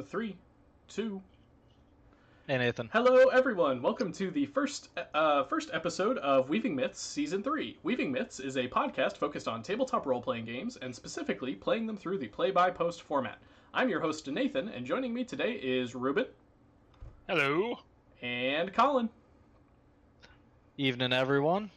3, 2. Hey, Nathan. Hello, everyone. Welcome to the first episode of Weaving Myths Season 3. Weaving Myths is a podcast focused on tabletop role-playing games, and specifically playing them through the play-by-post format. I'm your host, Nathan, and joining me today is Ruben. Hello. And Colin. Evening, everyone.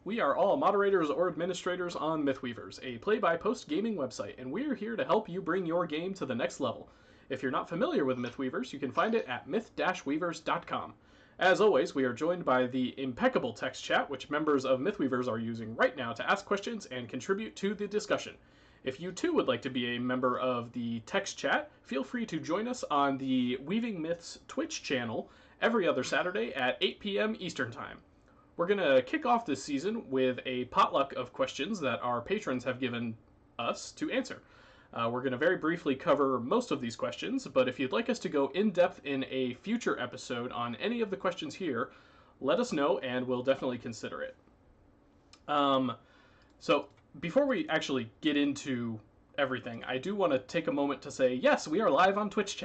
We are all moderators or administrators on Mythweavers, a play-by-post gaming website, and we're here to help you bring your game to the next level. If you're not familiar with Mythweavers, you can find it at myth-weavers.com. As always, we are joined by the impeccable text chat, which members of Mythweavers are using right now to ask questions and contribute to the discussion. If you too would like to be a member of the text chat, feel free to join us on the Weaving Myths Twitch channel every other Saturday at 8 p.m. Eastern Time. We're going to kick off this season with a potluck of questions that our patrons have given us to answer. We're going to very briefly cover most of these questions, but if you'd like us to go in-depth in a future episode on any of the questions here, let us know and we'll definitely consider it. So before we actually get into everything, I do want to take a moment to say, yes, we are live on Twitch.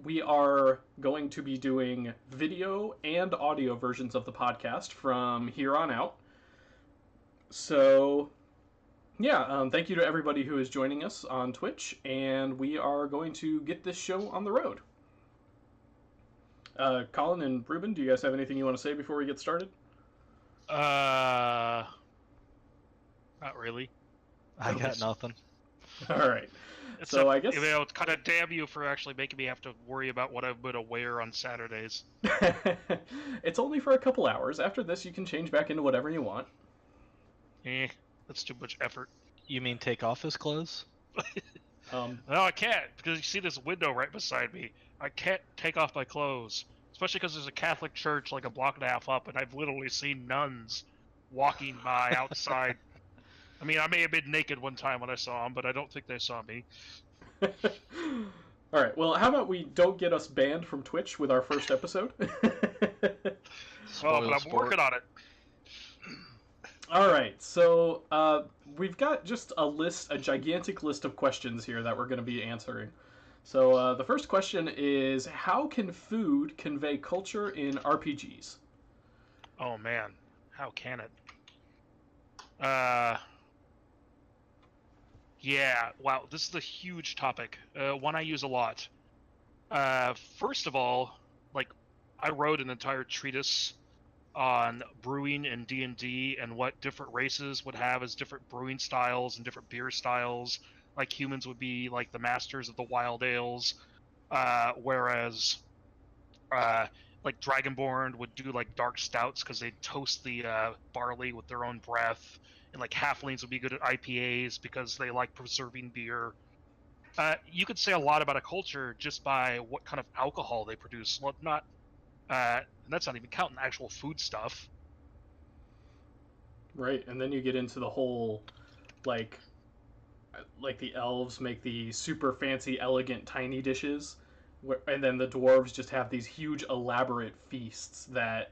We are going to be doing video and audio versions of the podcast from here on out. So, yeah, thank you to everybody who is joining us on Twitch, and we are going to get this show on the road. Colin and Ruben, do you guys have anything you want to say before we get started? Not really. I got nothing. All right. So I guess it's kind of damn you for actually making me have to worry about what I'm going to wear on Saturdays. It's only for a couple hours. After this, you can change back into whatever you want. That's too much effort. You mean take off his clothes? No, I can't, because you see this window right beside me. I can't take off my clothes, especially because there's a Catholic church like a block and a half up, and I've literally seen nuns walking by outside. I mean, I may have been naked one time when I saw them, but I don't think they saw me. All right, well, how about we don't get us banned from Twitch with our first episode? But I'm working on it. All right, so we've got just a gigantic list of questions here that we're going to be answering. So the first question is, how can food convey culture in RPGs? Oh, man. How can it? Yeah, wow, this is a huge topic. One I use a lot. First of all, I wrote an entire treatise on brewing in D&D and what different races would have as different brewing styles and different beer styles. Like humans would be like the masters of the wild ales, whereas like Dragonborn would do like dark stouts because they'd toast the barley with their own breath. And like halflings would be good at IPAs because they like preserving beer. You could say a lot about a culture just by what kind of alcohol they produce. Well, and that's not even counting actual food stuff. Right, and then you get into the whole, like the elves make the super fancy, elegant, tiny dishes, and then the dwarves just have these huge, elaborate feasts that,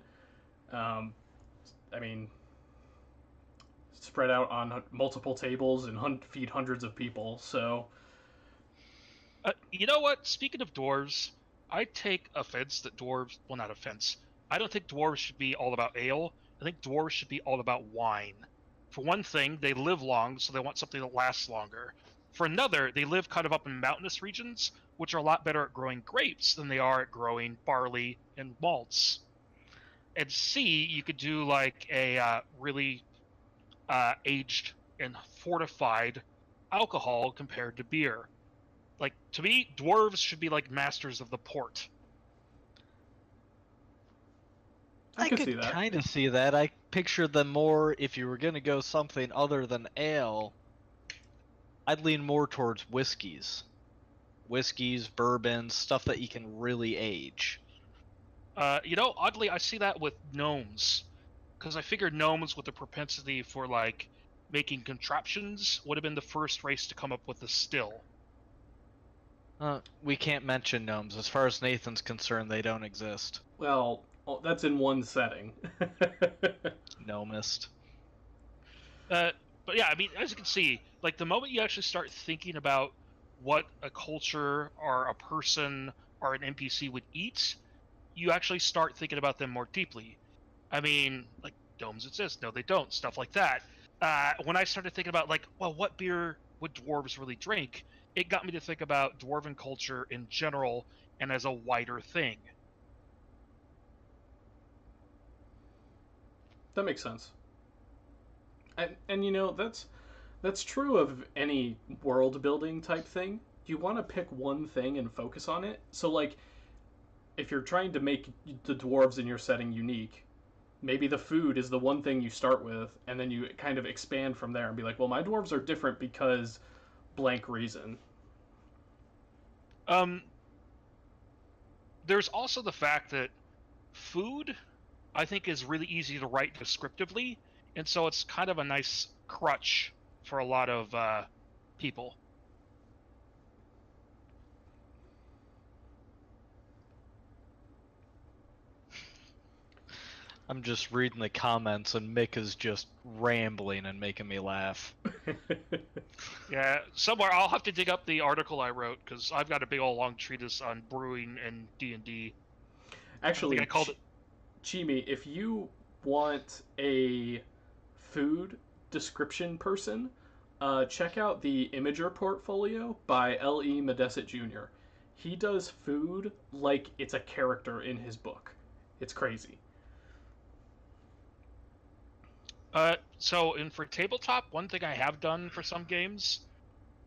spread out on multiple tables and feed hundreds of people, so... You know what? Speaking of dwarves, I take offense that dwarves... Well, not offense. I don't think dwarves should be all about ale. I think dwarves should be all about wine. For one thing, they live long, so they want something that lasts longer. For another, they live kind of up in mountainous regions, which are a lot better at growing grapes than they are at growing barley and malts. And C, you could do like a really... aged and fortified alcohol compared to beer. Like, to me, dwarves should be like masters of the port. I could see that. Kind of see that. I picture them more, if you were going to go something other than ale, I'd lean more towards whiskeys. Whiskeys, bourbons, stuff that you can really age. Oddly, I see that with gnomes. Because I figured gnomes with the propensity for, like, making contraptions would have been the first race to come up with the still. We can't mention gnomes. As far as Nathan's concerned, they don't exist. Well, that's in one setting. Gnomist. But yeah, I mean, as you can see, like, the moment you actually start thinking about what a culture or a person or an NPC would eat, you actually start thinking about them more deeply. I mean, like, domes exist. No, they don't. Stuff like that. When I started thinking about, like, well, what beer would dwarves really drink? It got me to think about dwarven culture in general and as a wider thing. That makes sense. And you know, that's true of any world building type thing. You want to pick one thing and focus on it. So like if you're trying to make the dwarves in your setting unique, maybe the food is the one thing you start with, and then you kind of expand from there and be like, well, my dwarves are different because blank reason. Um, there's also the fact that food, I think, is really easy to write descriptively, and so it's kind of a nice crutch for a lot of people. I'm just reading the comments, and Mick is just rambling and making me laugh. Yeah, somewhere I'll have to dig up the article I wrote because I've got a big old long treatise on brewing and D&D. Actually, I called it. Chimi, if you want a food description person, check out the Imager portfolio by L.E. Medesset Jr. He does food like it's a character in his book. It's crazy. So for tabletop, one thing I have done for some games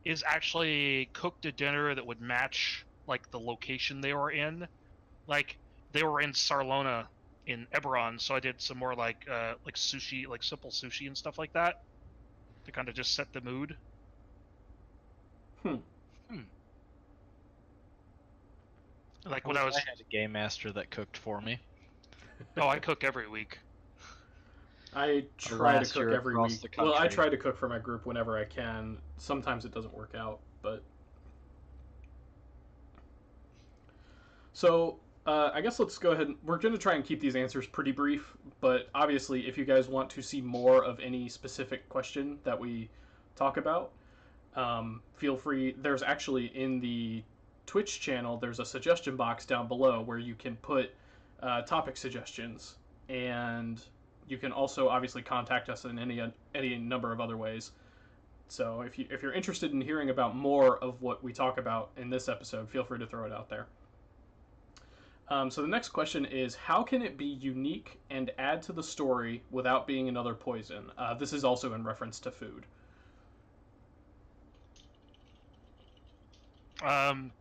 is actually cooked a dinner that would match like the location they were in. Like they were in Sarlona in Eberron, so I did some more like sushi, like simple sushi and stuff like that to kind of just set the mood. Hmm. Like when I was, I had a game master that cooked for me. oh, I cook every week. I try to Last cook year every across week. the Well, I country. try to cook for my group whenever I can. Sometimes it doesn't work out, but so I guess let's go ahead. We're going to try and keep these answers pretty brief, but obviously, if you guys want to see more of any specific question that we talk about, feel free. There's actually in the Twitch channel, there's a suggestion box down below where you can put topic suggestions, and you can also obviously contact us in any number of other ways. So if you're interested in hearing about more of what we talk about in this episode, feel free to throw it out there. So the next question is, how can it be unique and add to the story without being another poison? This is also in reference to food. Well,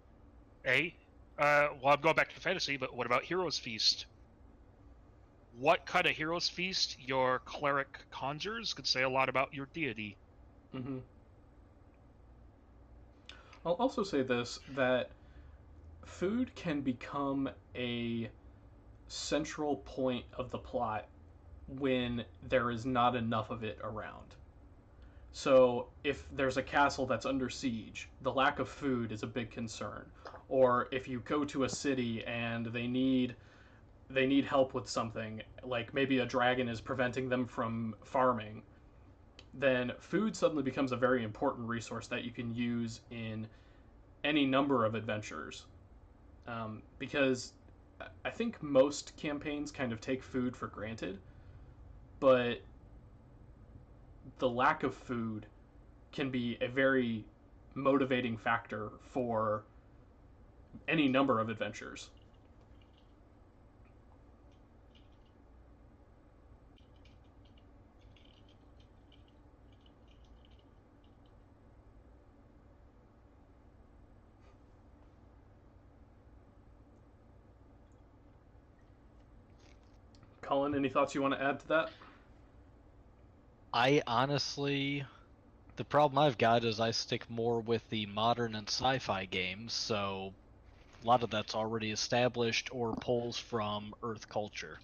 I'm going back to fantasy, but what about Heroes Feast? What kind of Heroes Feast your cleric conjures could say a lot about your deity. Mm-hmm. I'll also say this, that food can become a central point of the plot when there is not enough of it around. So if there's a castle that's under siege, the lack of food is a big concern. Or if you go to a city and they need help with something, like maybe a dragon is preventing them from farming, then food suddenly becomes a very important resource that you can use in any number of adventures. Because I think most campaigns kind of take food for granted, but the lack of food can be a very motivating factor for any number of adventures. Colin, any thoughts you want to add to that? I honestly, the problem I've got is I stick more with the modern and sci-fi games, so a lot of that's already established or pulls from Earth culture.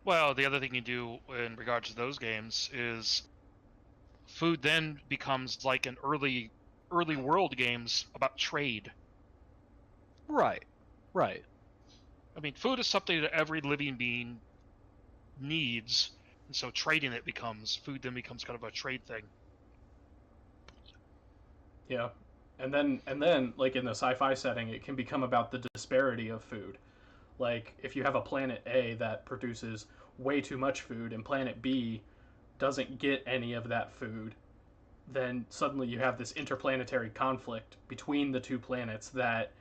Well, the other thing you do in regards to those games is food then becomes like an early world games about trade. Right, right. I mean, food is something that every living being needs, and so trading it becomes food then becomes kind of a trade thing. Yeah. And then like in the sci-fi setting, it can become about the disparity of food. Like if you have a planet A that produces way too much food and planet B doesn't get any of that food, then suddenly you have this interplanetary conflict between the two planets that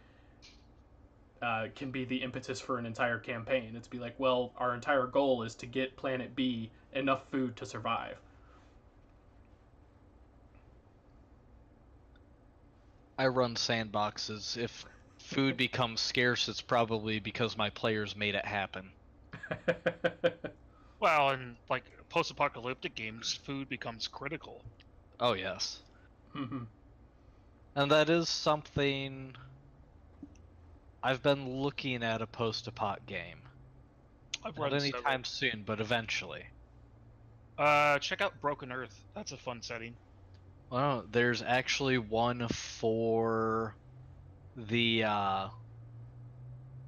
can be the impetus for an entire campaign. It's be like, well, our entire goal is to get planet B enough food to survive. I run sandboxes. If food becomes scarce, it's probably because my players made it happen. Well, in like post-apocalyptic games, food becomes critical. Oh, yes. Mhm. And that is something I've been looking at, a post-apoc game. I've Not run anytime soon, but eventually. Check out Broken Earth. That's a fun setting. Well, there's actually one for the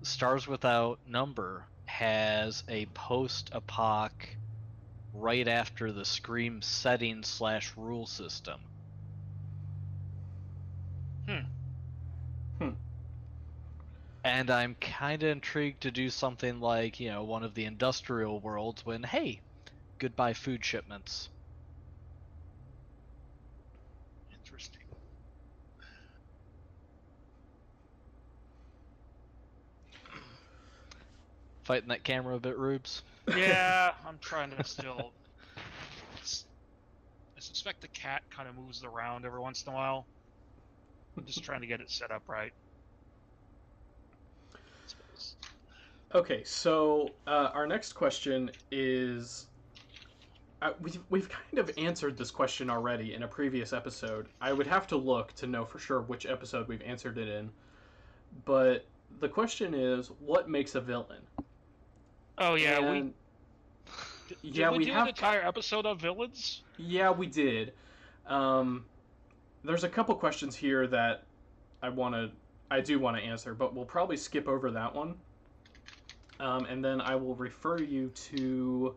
Stars Without Number has a post-apoc right after the Scream setting / rule system. And I'm kind of intrigued to do something like, one of the industrial worlds when, hey, goodbye food shipments. Interesting. Fighting that camera a bit, Rubes? Yeah, I'm trying to still. I suspect the cat kind of moves around every once in a while. I'm just trying to get it set up right. Okay, so our next question is we've kind of answered this question already in a previous episode. I would have to look to know for sure which episode we've answered it in. But the question is, what makes a villain? Oh yeah, And, did we do an entire episode on villains? Yeah, we did. There's a couple questions here that I do want to answer, but we'll probably skip over that one. And then I will refer you to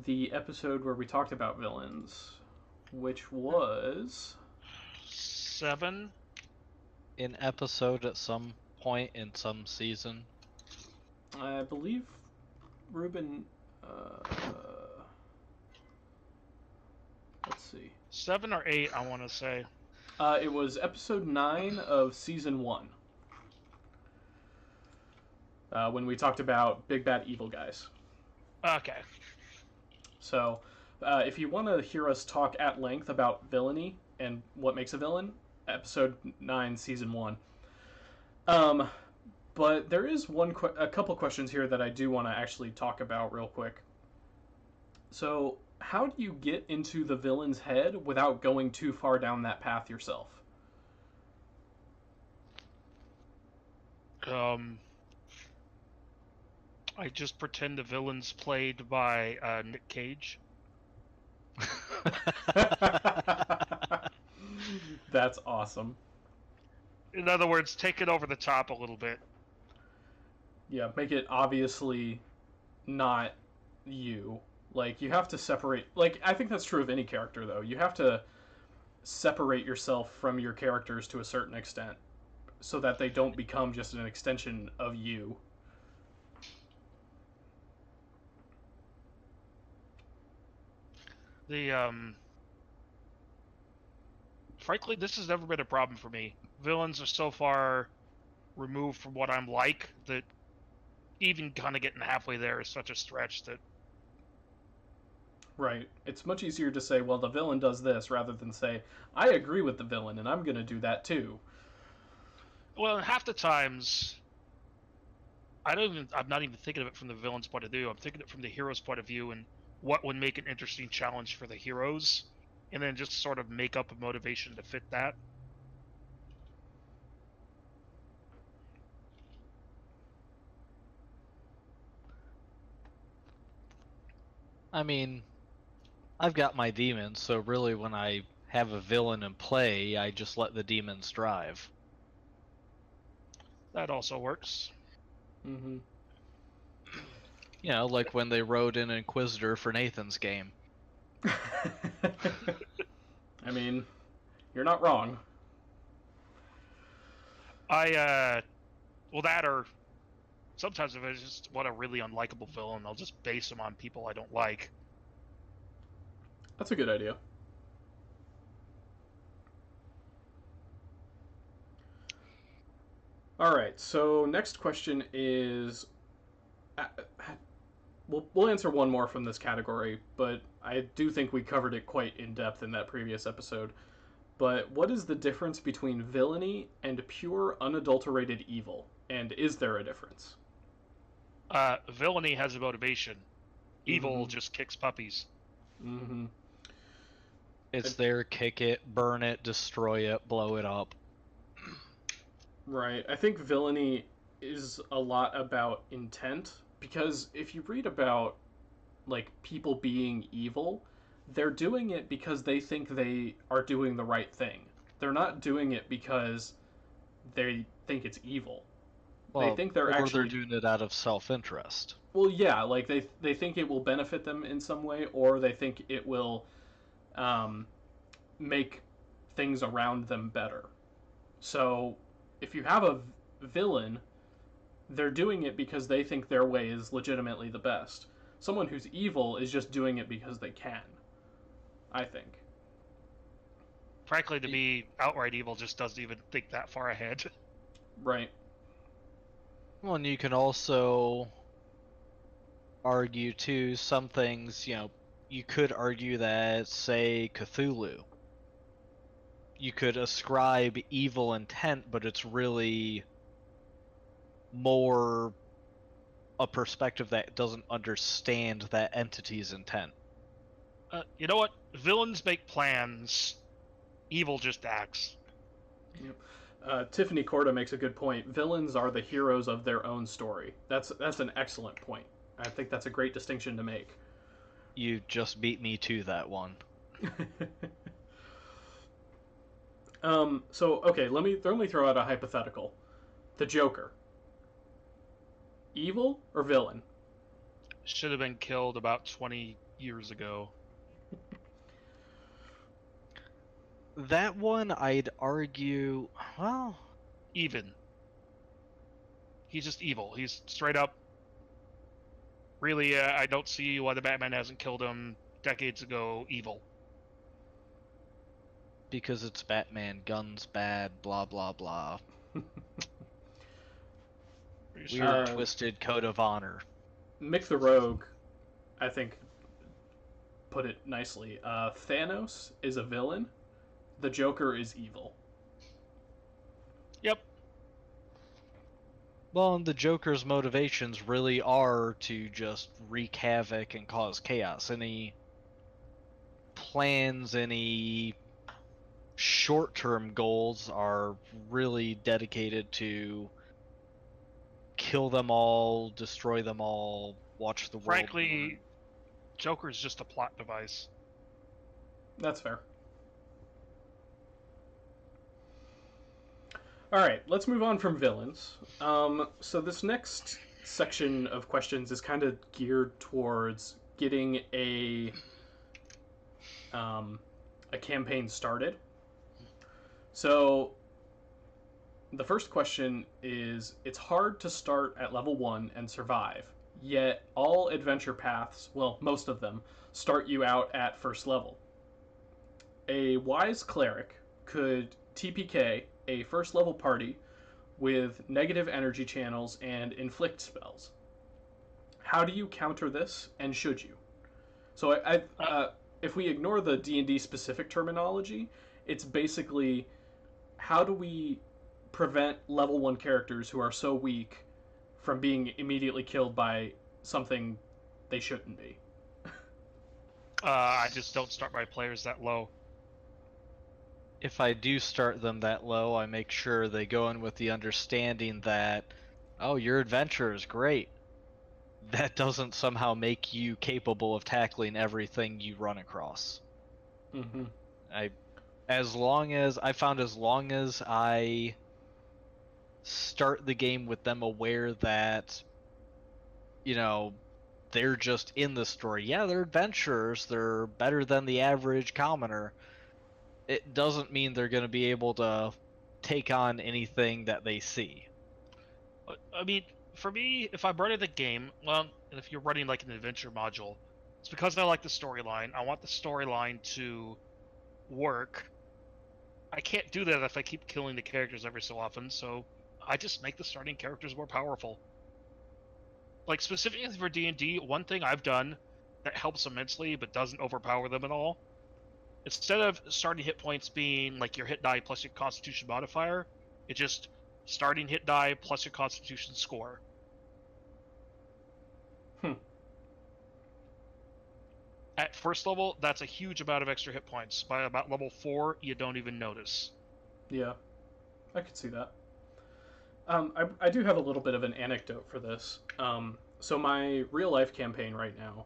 the episode where we talked about villains, which was 7. An episode at some point in some season. I believe Ruben. Let's see. 7 or 8, I want to say. It was episode 9 of season 1. When we talked about big bad evil guys. Okay. So, if you want to hear us talk at length about villainy and what makes a villain, episode 9, season 1. But there is a couple questions here that I do want to actually talk about real quick. So, how do you get into the villain's head without going too far down that path yourself? I just pretend the villain's played by Nick Cage. That's awesome. In other words, take it over the top a little bit. Yeah, make it obviously not you. Like, you have to separate... Like, I think that's true of any character, though. You have to separate yourself from your characters to a certain extent so that they don't become just an extension of you. Frankly, this has never been a problem for me. Villains are so far removed from what I'm like that even kind of getting halfway there is such a stretch that... Right. It's much easier to say, well, the villain does this, rather than say, I agree with the villain, and I'm going to do that too. Well, half the times, I'm not even thinking of it from the villain's point of view. I'm thinking of it from the hero's point of view and what would make an interesting challenge for the heroes, and then just sort of make up a motivation to fit that. I mean, I've got my demons, so really when I have a villain in play, I just let the demons drive. That also works. Mm-hmm. Like when they wrote in Inquisitor for Nathan's game. I mean, you're not wrong. Well, that or sometimes if I just want a really unlikable villain, I'll just base them on people I don't like. That's a good idea. All right, so next question is, we'll answer one more from this category, but I do think we covered it quite in depth in that previous episode. But what is the difference between villainy and pure unadulterated evil? And is there a difference? Villainy has a motivation. Evil Mhm. just kicks puppies. Mm-hmm. It's there, kick it, burn it, destroy it, blow it up. Right. I think villainy is a lot about intent, because if you read about like people being evil, they're doing it because they think they are doing the right thing. They're not doing it because they think it's evil. They Well, think they're or they're actually, doing it out of self-interest. well, yeah, like they think it will benefit them in some way, or they think it will um, make things around them better. So if you have a villain, they're doing it because they think their way is legitimately the best. Someone who's evil is just doing it because they can, I think. Frankly, to me, outright evil just doesn't even think that far ahead. Right. Well, and you can also argue too, some things, you could argue that, say, Cthulhu. You could ascribe evil intent, but it's really more a perspective that doesn't understand that entity's intent. You know what? Villains make plans. Evil just acts. Yep. Tiffany Corda makes a good point. Villains are the heroes of their own story. That's an excellent point. I think that's a great distinction to make. You just beat me to that one. So okay, let me throw out a hypothetical. The Joker. Evil or villain? Should have been killed about 20 years ago. That one, I'd argue, well, Even. He's just evil. He's straight up. Really, I don't see why the Batman hasn't killed him decades ago. Evil. because it's Batman, guns bad, blah blah blah. Weird, twisted code of honor. Mick the Rogue, I think, put it nicely. Thanos is a villain. The Joker is evil. Yep. Well, and the Joker's motivations really are to just wreak havoc and cause chaos. Any plans, any short-term goals are really dedicated to kill them all, destroy them all, watch the world burn. Frankly, Joker's just a plot device. That's fair. All right, let's move on from villains. So this next section of questions is kind of geared towards getting a campaign started. So the first question is, it's hard to start at level 1 and survive, yet all adventure paths, well, most of them, start you out at first level. A wise cleric could TPK a first level party with negative energy channels and inflict spells. How do you counter this, and should you? So if we ignore the D&D specific terminology, it's basically, how do we prevent level 1 characters who are so weak from being immediately killed by something they shouldn't be? I just don't start my players that low. If I do start them that low, I make sure they go in with the understanding that, oh, your adventure is great. That doesn't somehow make you capable of tackling everything you run across. Mm-hmm. As long as I start the game with them aware that, they're just in the story. Yeah, they're adventurers. They're better than the average commoner. It doesn't mean they're going to be able to take on anything that they see. I mean, for me, if I'm running the game, well, and if you're running like an adventure module, it's because I like the storyline. I want the storyline to work. I can't do that if I keep killing the characters every so often, so I just make the starting characters more powerful. Like, specifically for D&D, one thing I've done that helps immensely but doesn't overpower them at all, instead of starting hit points being like your hit die plus your constitution modifier, it just starting hit die plus your constitution score. At first level, that's a huge amount of extra hit points. By about level 4, you don't even notice. Yeah, I could see that. I do have a little bit of an anecdote for this. So my real life campaign right now,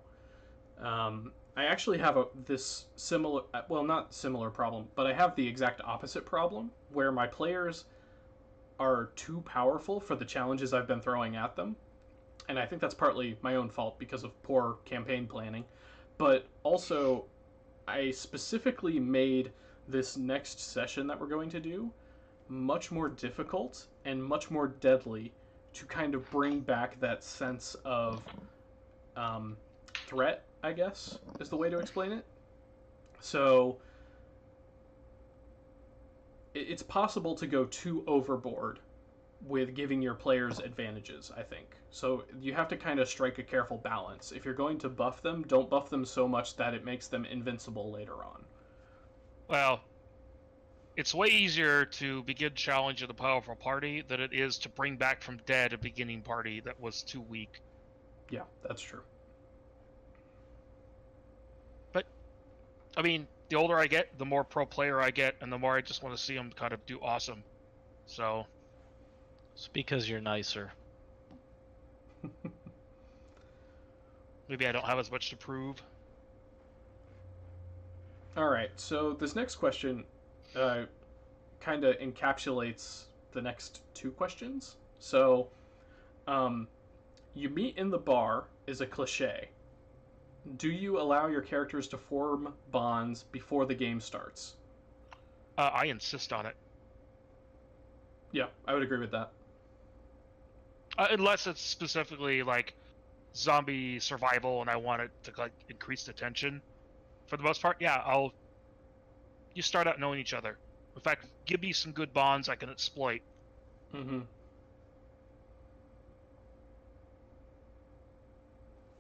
I actually have this similar, well, not similar problem, but I have the exact opposite problem where my players are too powerful for the challenges I've been throwing at them. And I think that's partly my own fault because of poor campaign planning. But also, I specifically made this next session that we're going to do much more difficult and much more deadly to kind of bring back that sense of threat, I guess, is the way to explain it. So, it's possible to go too overboard with giving your players advantages, I think. So you have to kind of strike a careful balance. If you're going to buff them, don't buff them so much that it makes them invincible later on. Well, it's way easier to begin challenge of the powerful party than it is to bring back from dead a beginning party that was too weak. Yeah, that's true. But, I mean, the older I get, the more pro player I get, and the more I just want to see them kind of do awesome. So... It's because you're nicer. Maybe I don't have as much to prove. Alright, so this next question kind of encapsulates the next two questions. So, you meet in the bar is a cliche. Do you allow your characters to form bonds before the game starts? I insist on it. Yeah, I would agree with that. Unless it's specifically like zombie survival and I want it to like increase the tension. For the most part, yeah, you start out knowing each other. In fact, give me some good bonds I can exploit. Mm-hmm.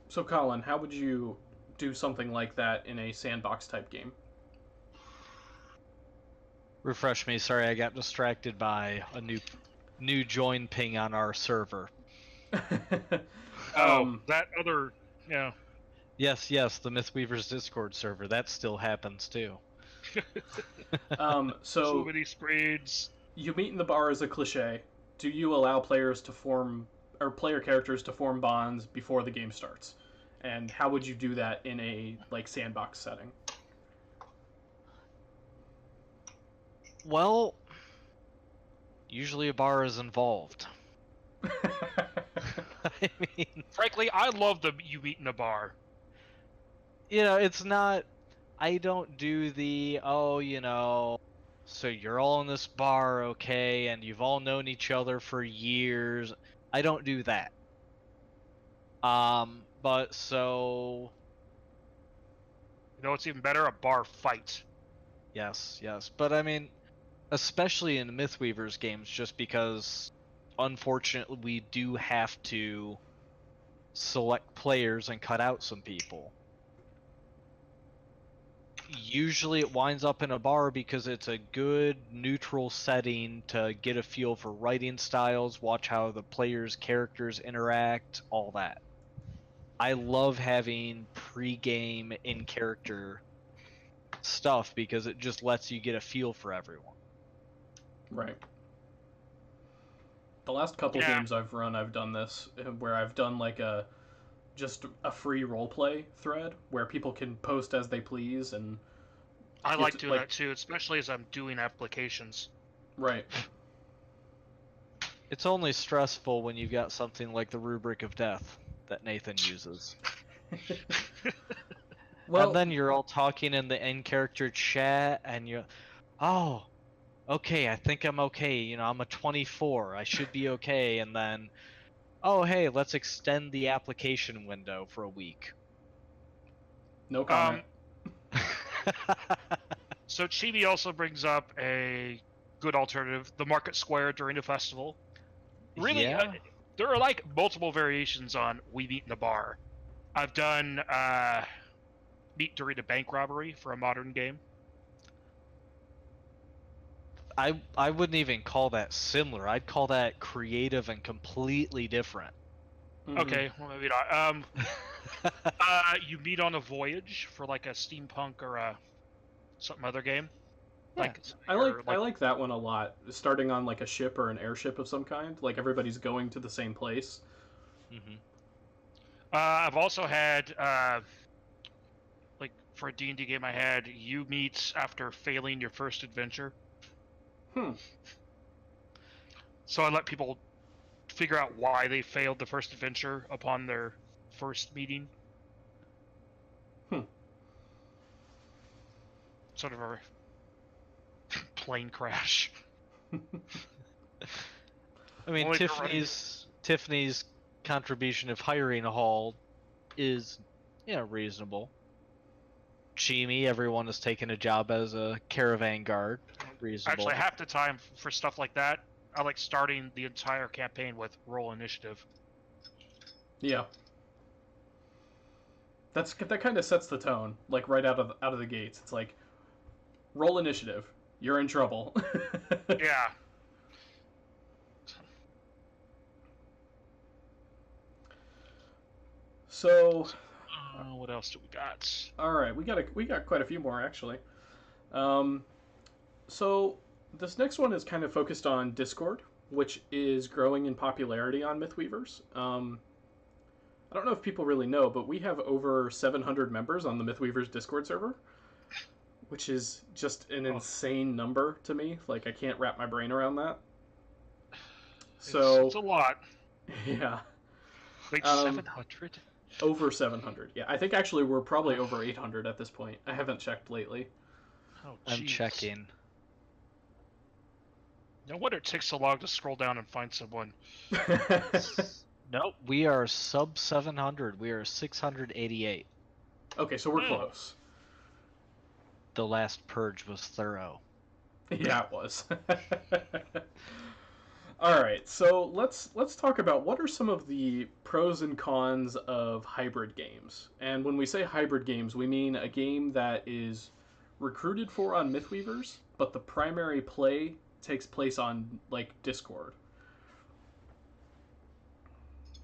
So, Colin, how would you do something like that in a sandbox type game? Refresh me. Sorry, I got distracted by a new join ping on our server. That other, yeah. Yes, the Mythweavers Discord server. That still happens too. So many screens. You meet in the bar as a cliche. Do you allow players to form, or player characters to form bonds before the game starts? And how would you do that in a like sandbox setting? Well, usually a bar is involved. I mean, frankly, I love you meet in a bar. You know, it's not. I don't do the so you're all in this bar, okay, and you've all known each other for years. I don't do that. But so. You know what's even better? A bar fight. Yes, but I mean, especially in Mythweavers games, just because unfortunately we do have to select players and cut out some people. Usually it winds up in a bar because it's a good neutral setting to get a feel for writing styles, watch how the players' characters interact, all that. I love having pre-game in-character stuff because it just lets you get a feel for everyone. Right. The last couple games I've run, I've done this, where I've done like just a free roleplay thread where people can post as they please, and I like doing that too, especially as I'm doing applications. Right. It's only stressful when you've got something like the rubric of death that Nathan uses. Well, and then you're all talking in the in-character chat, and you're, oh, okay, I think I'm okay. You know, I'm a 24. I should be okay. And then, oh, hey, let's extend the application window for a week. No comment. So Chibi also brings up a good alternative, the Market Square during the festival. Really, Yeah. there are like multiple variations on We Meet in a Bar. I've done Meet during a bank robbery for a modern game. I wouldn't even call that similar. I'd call that creative and completely different. Mhm. Okay, well maybe not. You meet on a voyage for like a steampunk or a something other game. Yeah. Like I like that one a lot. Starting on like a ship or an airship of some kind, like everybody's going to the same place. Mm-hmm. I've also had like for a D&D game I had, you meet after failing your first adventure. Hmm. So I let people figure out why they failed the first adventure upon their first meeting. Hmm. Sort of a plane crash. I mean, Only for Tiffany's contribution of hiring a hall is, reasonable. Chimi, everyone has taken a job as a caravan guard. Reasonable. Actually, half the time for stuff like that, I like starting the entire campaign with roll initiative. Yeah. That kind of sets the tone, like right out of the gates. It's like, roll initiative. You're in trouble. Yeah. So, What else do we got? all right, we got quite a few more actually. So this next one is kind of focused on Discord, which is growing in popularity on Mythweavers. I don't know if people really know, but we have over 700 members on the Mythweavers Discord server, which is just an insane number to me. Like, I can't wrap my brain around that. So it's a lot. Yeah. Like 700? Over 700. Yeah, I think actually we're probably over 800 at this point. I haven't checked lately. Oh, I'm checking. No wonder it takes so long to scroll down and find someone. Nope, we are sub 700. We are 688. Okay, so we're close. The last purge was thorough. Yeah, it was. All right, so let's talk about what are some of the pros and cons of hybrid games. And when we say hybrid games, we mean a game that is recruited for on Mythweavers, but the primary play takes place on like Discord.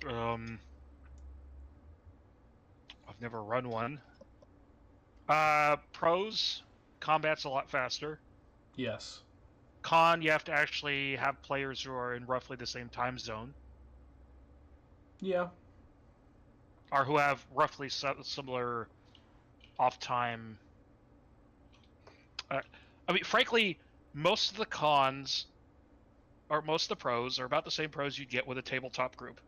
I've never run one. Pros, combat's a lot faster. Yes. Con, you have to actually have players who are in roughly the same time zone. Yeah. Or who have roughly similar off time. I mean, frankly, most of the cons, or most of the pros, are about the same pros you'd get with a tabletop group.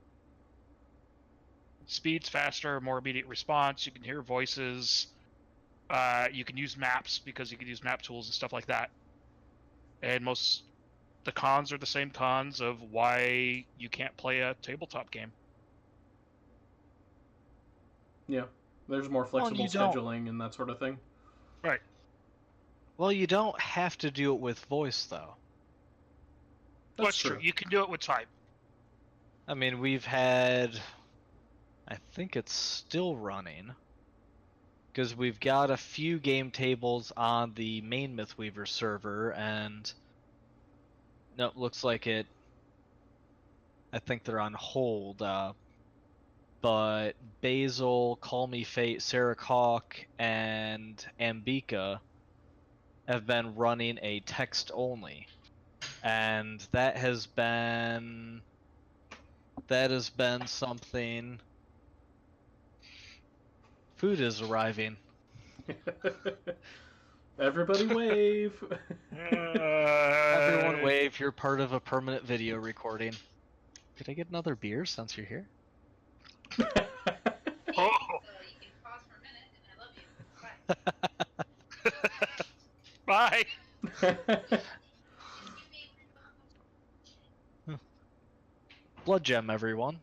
Speed's faster, more immediate response, you can hear voices, you can use maps because you can use map tools and stuff like that. And the cons are the same cons of why you can't play a tabletop game. Yeah. There's more flexible scheduling and that sort of thing. Right. Well, you don't have to do it with voice, though. That's true. You can do it with type. I mean, we've had... I think it's still running. Because we've got a few game tables on the main Mythweaver server, and... No, it looks like it... I think they're on hold, but Basil, Call Me Fate, Sarah Hawk, and Ambika have been running a text only, and that has been something. Food is arriving. Everybody wave. Everyone wave. You're part of a permanent video recording. Could I get another beer since you're here? Oh. You can pause for a minute, and I love you. Bye. Bye. Blood gem, everyone.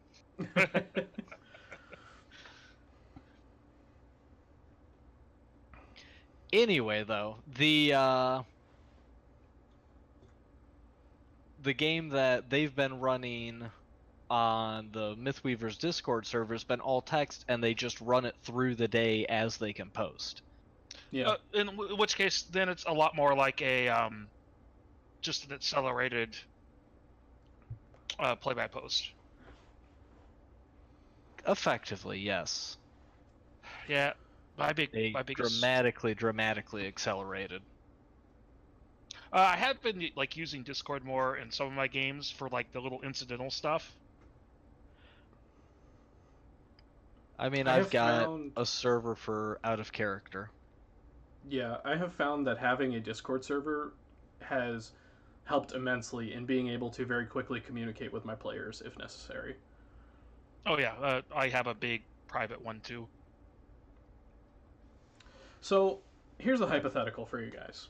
Anyway, though, the game that they've been running on the Mythweavers Discord server has been all text, and they just run it through the day as they can post. Yeah. Which case, then it's a lot more like a just an accelerated play-by-post. Effectively, yes. Yeah, my biggest... dramatically accelerated. I have been like using Discord more in some of my games for like the little incidental stuff. I mean, I I've have got found- a server for out of character. Yeah, I have found that having a Discord server has helped immensely in being able to very quickly communicate with my players if necessary. Oh yeah, I have a big private one too. So, here's a hypothetical for you guys.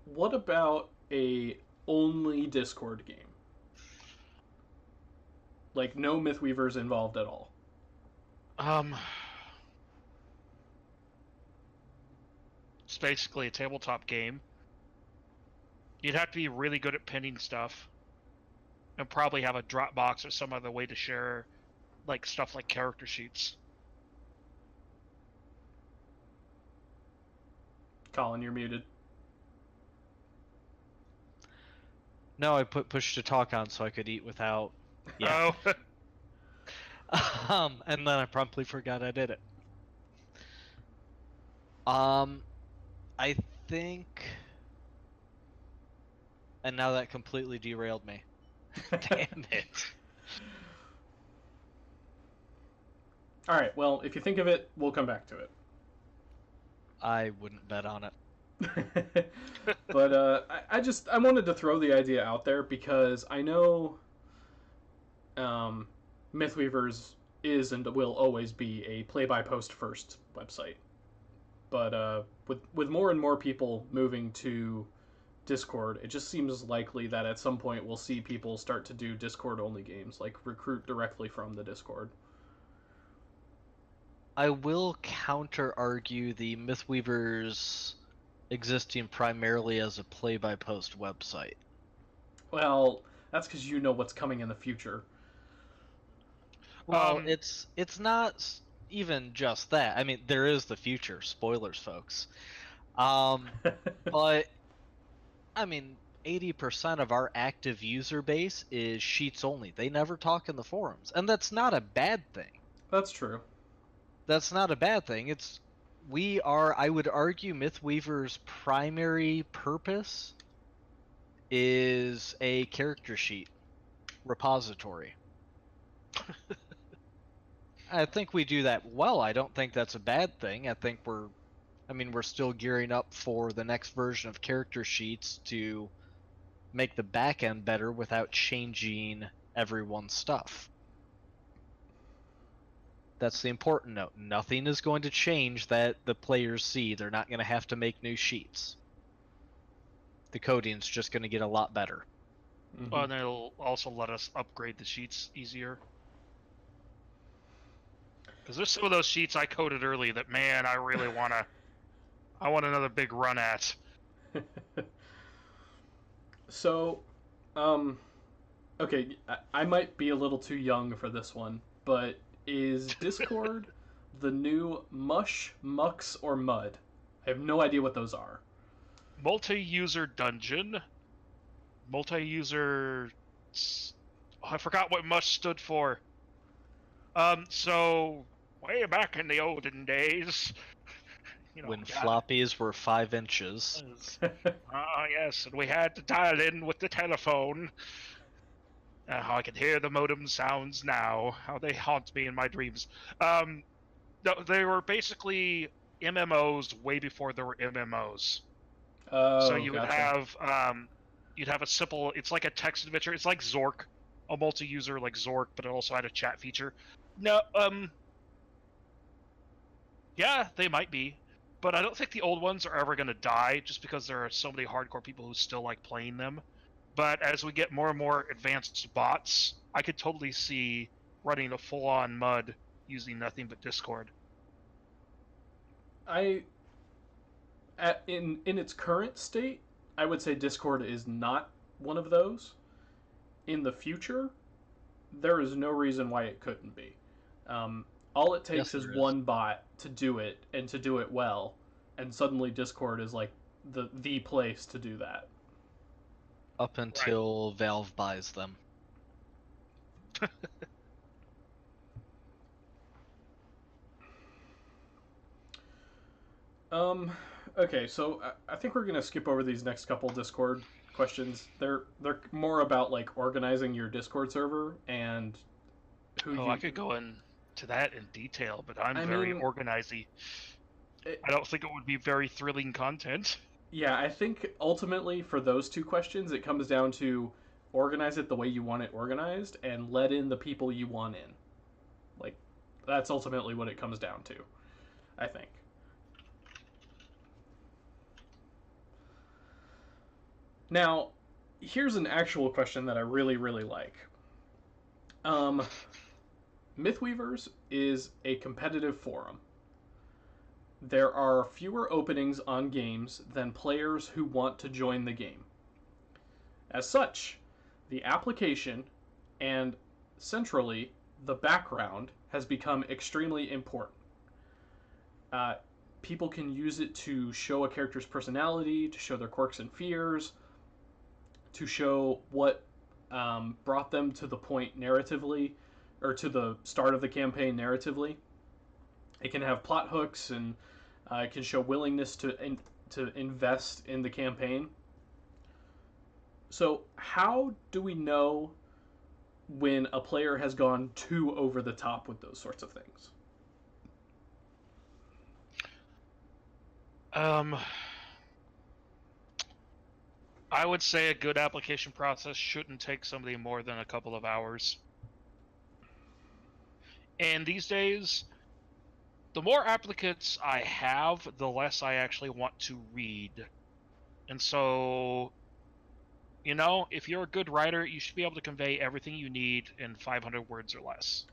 What about a only Discord game? Like no Mythweavers involved at all. It's basically a tabletop game. You'd have to be really good at pinning stuff, and probably have a Dropbox or some other way to share, like stuff like character sheets. Colin, you're muted. No, I put push to talk on so I could eat without. Yeah. Oh. And then I promptly forgot I did it. I think, and now that completely derailed me. Damn it. All right. Well, if you think of it, we'll come back to it. I wouldn't bet on it. But I wanted to throw the idea out there because I know Mythweavers is and will always be a play-by-post first website. But with more and more people moving to Discord, it just seems likely that at some point we'll see people start to do Discord-only games, like recruit directly from the Discord. I will counter-argue the Mythweavers existing primarily as a play-by-post website. Well, that's because you know what's coming in the future. Well, it's not even just that. I mean, there is the future. Spoilers, folks. But I mean, 80% of our active user base is sheets only. They never talk in the forums, and that's not a bad thing. That's true. That's not a bad thing. I would argue Mythweaver's primary purpose is a character sheet repository. I think we do that well. I don't think that's a bad thing. I think we're still gearing up for the next version of character sheets to make the back end better without changing everyone's stuff. That's the important note. Nothing is going to change that the players see. They're not going to have to make new sheets. The coding's just going to get a lot better. Mm-hmm. And it'll also let us upgrade the sheets easier. Because there's some of those sheets I coded early that, man, I really I want another big run at. So, okay, I might be a little too young for this one, but is Discord the new Mush, Mux, or Mud? I have no idea what those are. Multi-user dungeon. Multi-user... Oh, I forgot what Mush stood for. So, way back in the olden days... when floppies were 5 inches. Yes, and we had to dial in with the telephone. How I can hear the modem sounds now. How they haunt me in my dreams. They were basically MMOs way before there were MMOs. Oh, So you would gotcha. have, you'd have a simple. It's like a text adventure. It's like Zork, a multi-user like Zork, but it also had a chat feature. No, yeah, they might be. But I don't think the old ones are ever going to die, just because there are so many hardcore people who still like playing them. But as we get more and more advanced bots, I could totally see running a full-on mud using nothing but Discord. In its current state, I would say Discord is not one of those. In the future, there is no reason why it couldn't be. All it takes is one bot to do it, and to do it well, and suddenly Discord is like the place to do that. Up until Valve buys them. Okay, so I think we're gonna skip over these next couple Discord questions. They're more about like organizing your Discord server and who I could go into that in detail, but I'm very organizing. I don't think it would be very thrilling content. Yeah, I think ultimately for those two questions, it comes down to organize it the way you want it organized and let in the people you want in. Like, that's ultimately what it comes down to, I think. Now, here's an actual question that I really, really like. Mythweavers is a competitive forum. There are fewer openings on games than players who want to join the game. As such, the application and, centrally, the background has become extremely important. People can use it to show a character's personality, to show their quirks and fears, to show what brought them to the point narratively, or to the start of the campaign narratively. It can have plot hooks, and it can show willingness to invest in the campaign. So how do we know when a player has gone too over the top with those sorts of things? I would say a good application process shouldn't take somebody more than a couple of hours. And these days, the more applicants I have, the less I actually want to read. And so, you know, if you're a good writer, you should be able to convey everything you need in 500 words or less.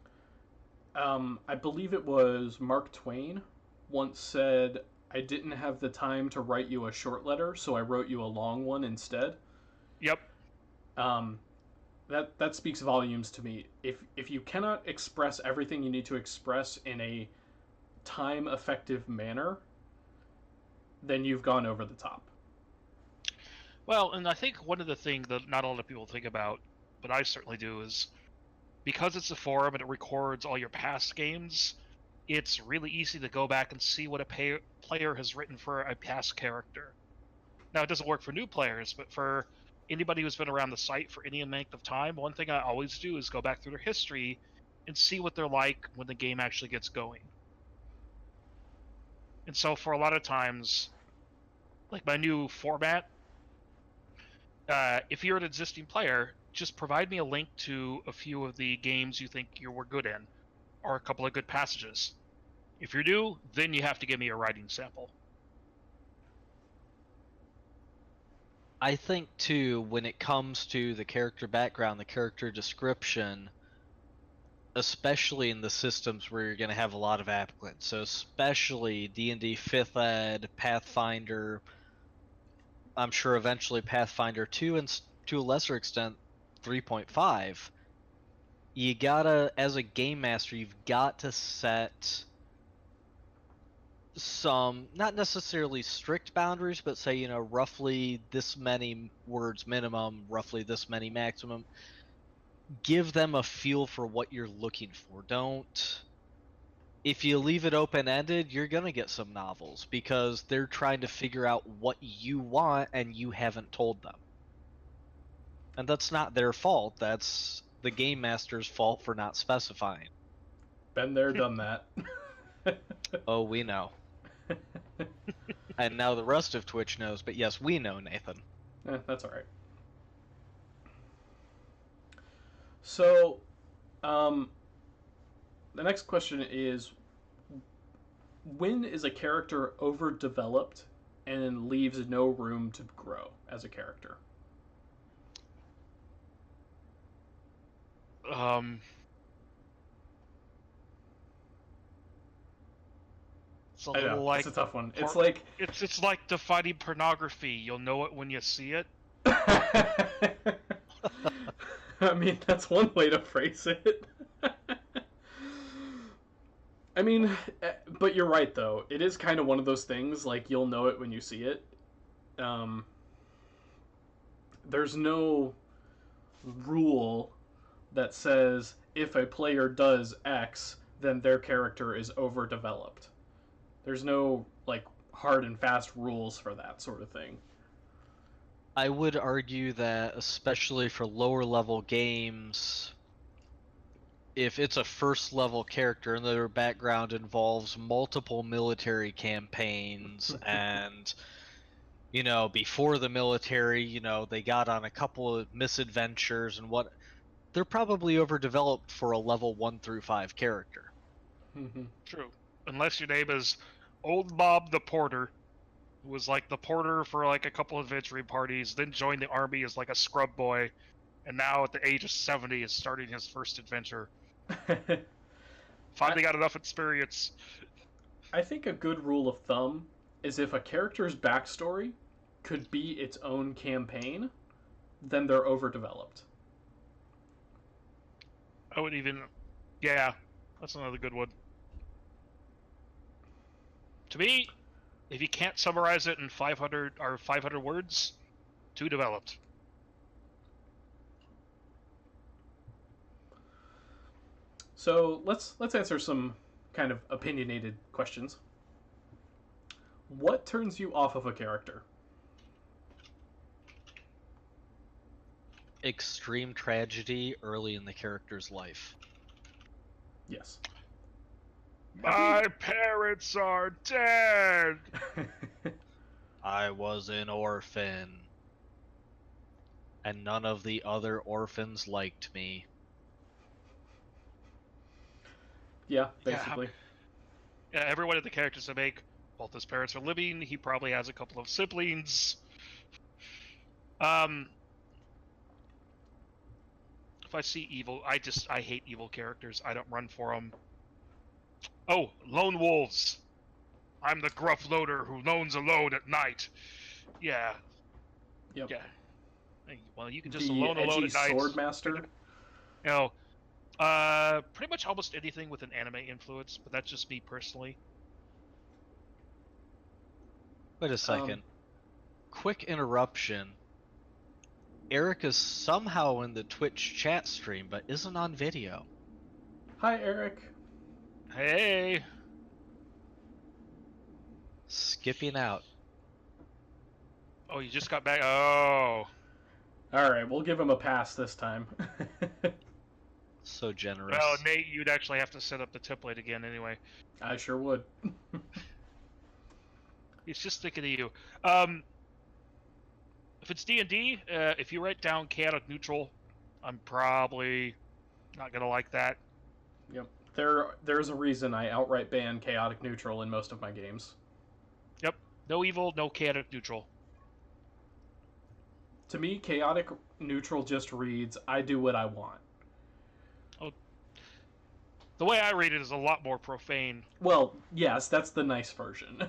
I believe it was Mark Twain once said, "I didn't have the time to write you a short letter, so I wrote you a long one instead." Yep. That speaks volumes to me. If you cannot express everything you need to express in a time-effective manner, then you've gone over the top. Well, and I think one of the things that not a lot of people think about, but I certainly do, is because it's a forum and it records all your past games, it's really easy to go back and see what a player has written for a past character. Now, it doesn't work for new players, but for anybody who's been around the site for any length of time, one thing I always do is go back through their history and see what they're like when the game actually gets going. And so for a lot of times, like my new format, if you're an existing player, just provide me a link to a few of the games you think you were good in, or a couple of good passages. If you're new, then you have to give me a writing sample. I think, too, when it comes to the character background, the character description, especially in the systems where you're going to have a lot of applicants, so especially D&D 5th Ed, Pathfinder, I'm sure eventually Pathfinder 2, and to a lesser extent 3.5, you gotta, as a game master, you've got to set some, not necessarily strict boundaries, but say, you know, roughly this many words minimum, roughly this many maximum. Give them a feel for what you're looking for. Don't, if you leave it open-ended, you're gonna get some novels because they're trying to figure out what you want and you haven't told them. And that's not their fault, that's the game master's fault for not specifying. Been there, done that. Oh, we know. And now the rest of Twitch knows, but yes, we know, Nathan. That's alright. So, the next question is, when is a character overdeveloped and leaves no room to grow as a character? Um, it's a I know, little like it's a tough one. por- It's like... it's like defining pornography. You'll know it when you see it. I mean, that's one way to phrase it. I mean, but you're right, though. It is kind of one of those things, like, you'll know it when you see it. There's no rule that says if a player does X, then their character is overdeveloped. There's no, like, hard and fast rules for that sort of thing. I would argue that, especially for lower level games, if it's a first level character and their background involves multiple military campaigns and, you know, before the military, you know, they got on a couple of misadventures and what, they're probably overdeveloped for a level 1 through 5 character. True. Unless your name is Old Bob the Porter, who was like the porter for like a couple of adventuring parties, then joined the army as like a scrub boy, and now at the age of 70 is starting his first adventure. Finally got enough experience. I think a good rule of thumb is if a character's backstory could be its own campaign, then they're overdeveloped. I would even... Yeah, that's another good one. To me, if you can't summarize it in 500 words, too developed. So let's answer some kind of opinionated questions. What turns you off of a character? Extreme tragedy early in the character's life. Yes. My parents are dead! I was an orphan, and none of the other orphans liked me. Yeah, basically. Yeah, every one of the characters I make, both his parents are living, he probably has a couple of siblings. If I see evil, I hate evil characters. I don't run for them. Oh, lone wolves. I'm the gruff loner who lones alone at night. Yeah. Yep. Yeah. Hey, well, you can just The alone edgy at night. swordmaster. You know, pretty much almost anything with an anime influence, but that's just me personally. Wait a second. Quick interruption. Eric is somehow in the Twitch chat stream, but isn't on video. Hi, Eric. Hey. Skipping out. Oh, you just got back. Oh. All right, we'll give him a pass this time. So generous. Well, Nate, you'd actually have to set up the template again anyway. I sure would. He's just thinking of you. If it's D&D, if you write down chaotic neutral, I'm probably not gonna like that. Yep. There's a reason I outright ban chaotic neutral in most of my games. Yep. No evil, no chaotic neutral. To me, chaotic neutral just reads, I do what I want. Oh, the way I read it is a lot more profane. Well, yes, that's the nice version.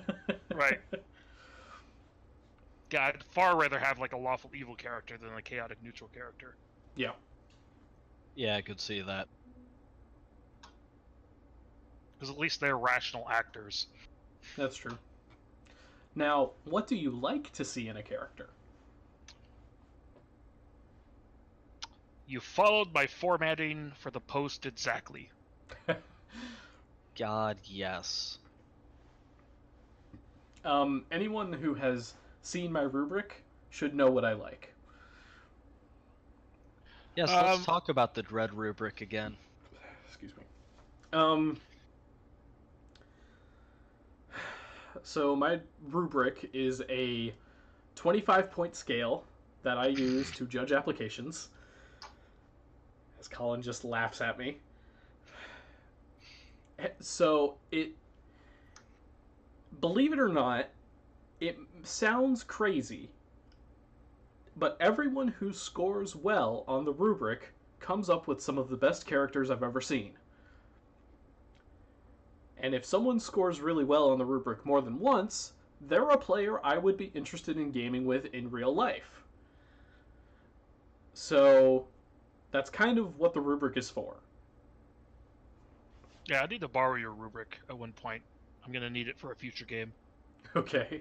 Right. Yeah, I'd far rather have like a lawful evil character than a chaotic neutral character. Yeah. Yeah, I could see that. Because at least they're rational actors. That's true. Now, what do you like to see in a character? You followed my formatting for the post exactly. God, yes. Anyone who has seen my rubric should know what I like. Yes, let's talk about the Dread rubric again. Excuse me. So my rubric is a 25-point scale that I use to judge applications. As Colin just laughs at me. So believe it or not, it sounds crazy, but everyone who scores well on the rubric comes up with some of the best characters I've ever seen. And if someone scores really well on the rubric more than once, they're a player I would be interested in gaming with in real life. So that's kind of what the rubric is for. Yeah, I need to borrow your rubric at one point. I'm gonna need it for a future game. Okay.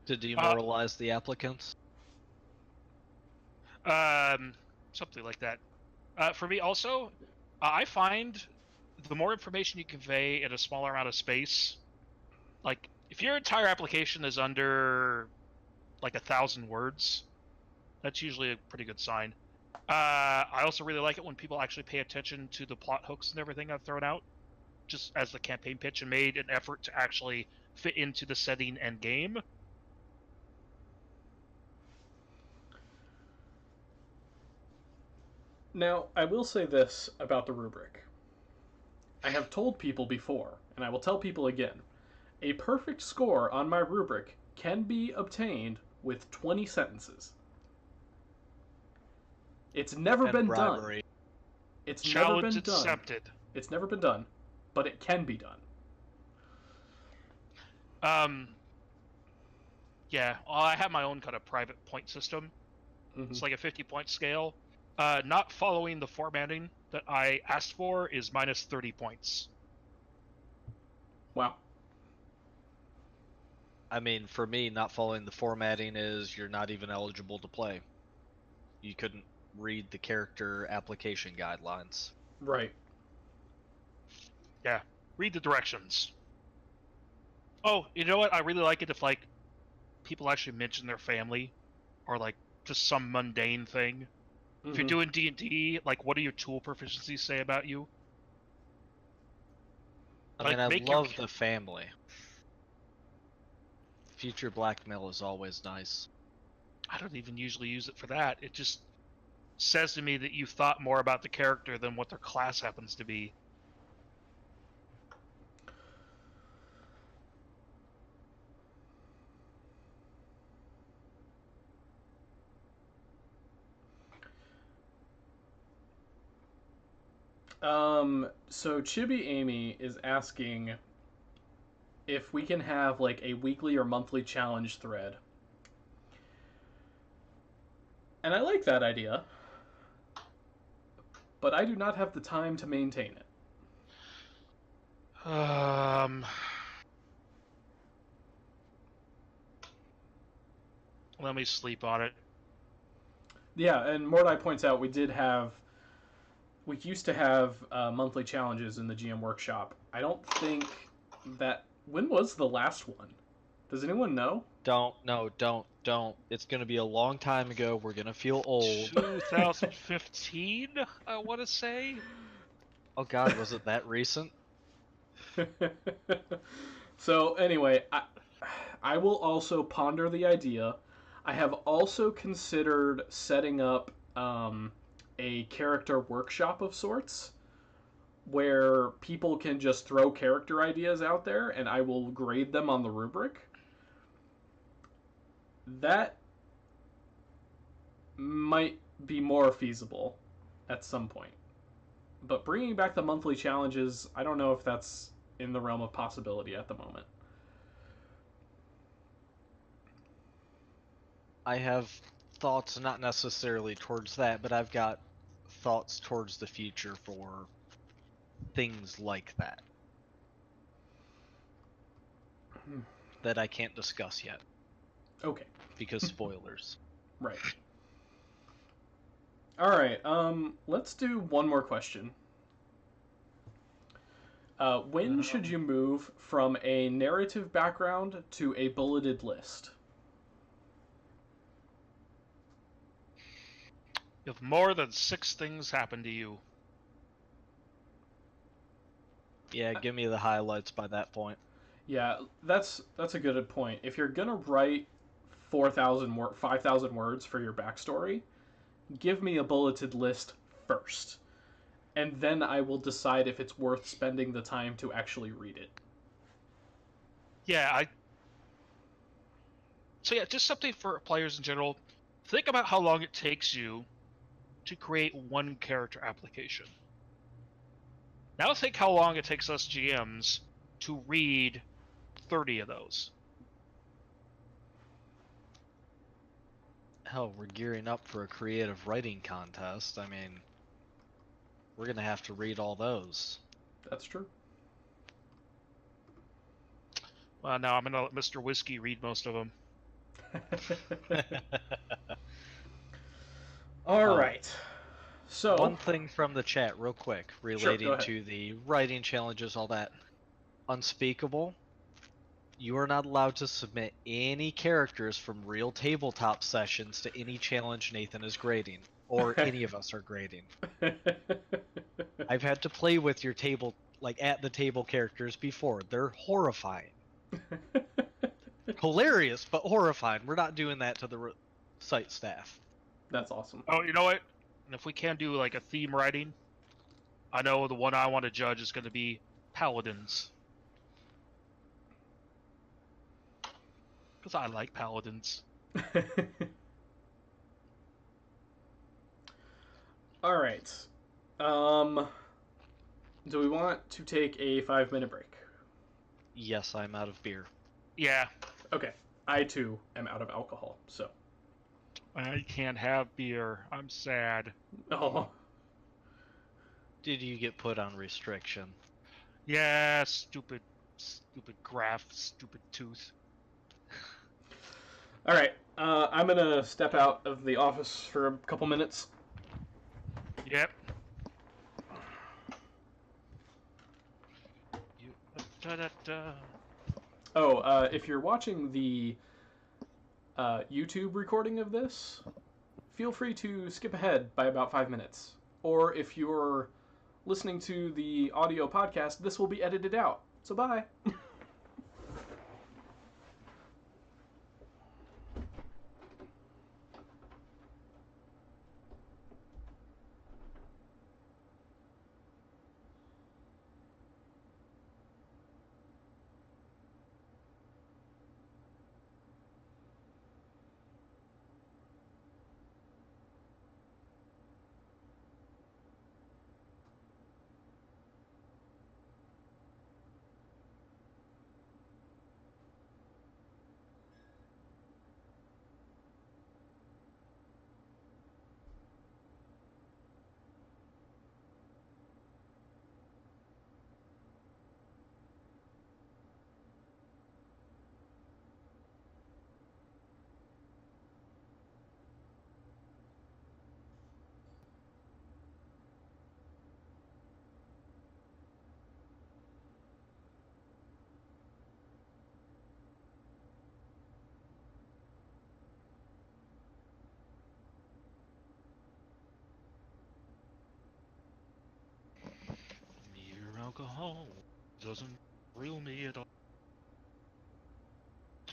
To demoralize the applicants. Something like that. For me, also, I find the more information you convey in a smaller amount of space, like if your entire application is under like 1,000 words, that's usually a pretty good sign. I also really like it when people actually pay attention to the plot hooks and everything I've thrown out, just as the campaign pitch, and made an effort to actually fit into the setting and game. Now, I will say this about the rubric. I have told people before, and I will tell people again, a perfect score on my rubric can be obtained with 20 sentences. It's never been bribery. done. It's Challenge never been done. accepted. It's never been done, but it can be done. Yeah, well, I have my own kind of private point system. Mm-hmm. It's like a 50-point scale. Not following the formatting that I asked for is minus 30 points. Wow. I mean, for me, not following the formatting is you're not even eligible to play. You couldn't read the character application guidelines. Right. Yeah, read the directions. Oh, you know what? I really like it if, like, people actually mention their family, or, like, just some mundane thing. Mm-hmm. If you're doing D&D, like, what do your tool proficiencies say about you? I mean, I love the family. Future blackmail is always nice. I don't even usually use it for that. It just says to me that you thought more about the character than what their class happens to be. So Chibi Amy is asking if we can have like a weekly or monthly challenge thread. And I like that idea, but I do not have the time to maintain it. Let me sleep on it. Yeah, and Mordai points out we used to have monthly challenges in the GM workshop. I don't think that... When was the last one? Does anyone know? Don't. It's going to be a long time ago. We're going to feel old. 2015, I want to say. Oh god, was it that recent? So anyway, I will also ponder the idea. I have also considered setting up a character workshop of sorts, where people can just throw character ideas out there and I will grade them on the rubric. That might be more feasible at some point. But bringing back the monthly challenges, I don't know if that's in the realm of possibility at the moment. I have thoughts not necessarily towards that, but I've got thoughts towards the future for things like that that I can't discuss yet. Okay. Because spoilers. Right. Alright, let's do one more question. When should you move from a narrative background to a bulleted list? If more than 6 things happen to you. Yeah, give me the highlights by that point. Yeah, that's a good point. If you're gonna write 5,000 words for your backstory, give me a bulleted list first, and then I will decide if it's worth spending the time to actually read it. Yeah, So yeah, just something for players in general. Think about how long it takes you to create one character application. Now think how long it takes us GMs to read 30 of those. Hell, we're gearing up for a creative writing contest. I mean, we're gonna have to read all those. That's true. Well, now I'm gonna let Mr. Whiskey read most of them. All right. So One thing from the chat, real quick, relating ahead. to the writing challenges, all that. Unspeakable. You are not allowed to submit any characters from real tabletop sessions to any challenge Nathan is grading, or any of us are grading. I've had to play with your table, like at the table characters before. They're horrifying. Hilarious, but horrifying. We're not doing that to the site staff. That's awesome. Oh, you know what? And if we can do like a theme writing, I know the one I want to judge is going to be paladins. Because I like paladins. All right. Do we want to take a 5-minute break? Yes, I'm out of beer. Yeah, Okay. I too am out of alcohol, so. I can't have beer. I'm sad. Oh. Did you get put on restriction? Yeah, stupid graph, stupid tooth. All right. I'm gonna step out of the office for a couple minutes. Yep. Oh, if you're watching the YouTube recording of this, feel free to skip ahead by about 5 minutes. Or if you're listening to the audio podcast, this will be edited out. So bye. Mere alcohol doesn't thrill me at all.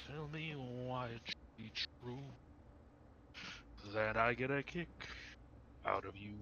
Tell me why it should be true that I get a kick out of you.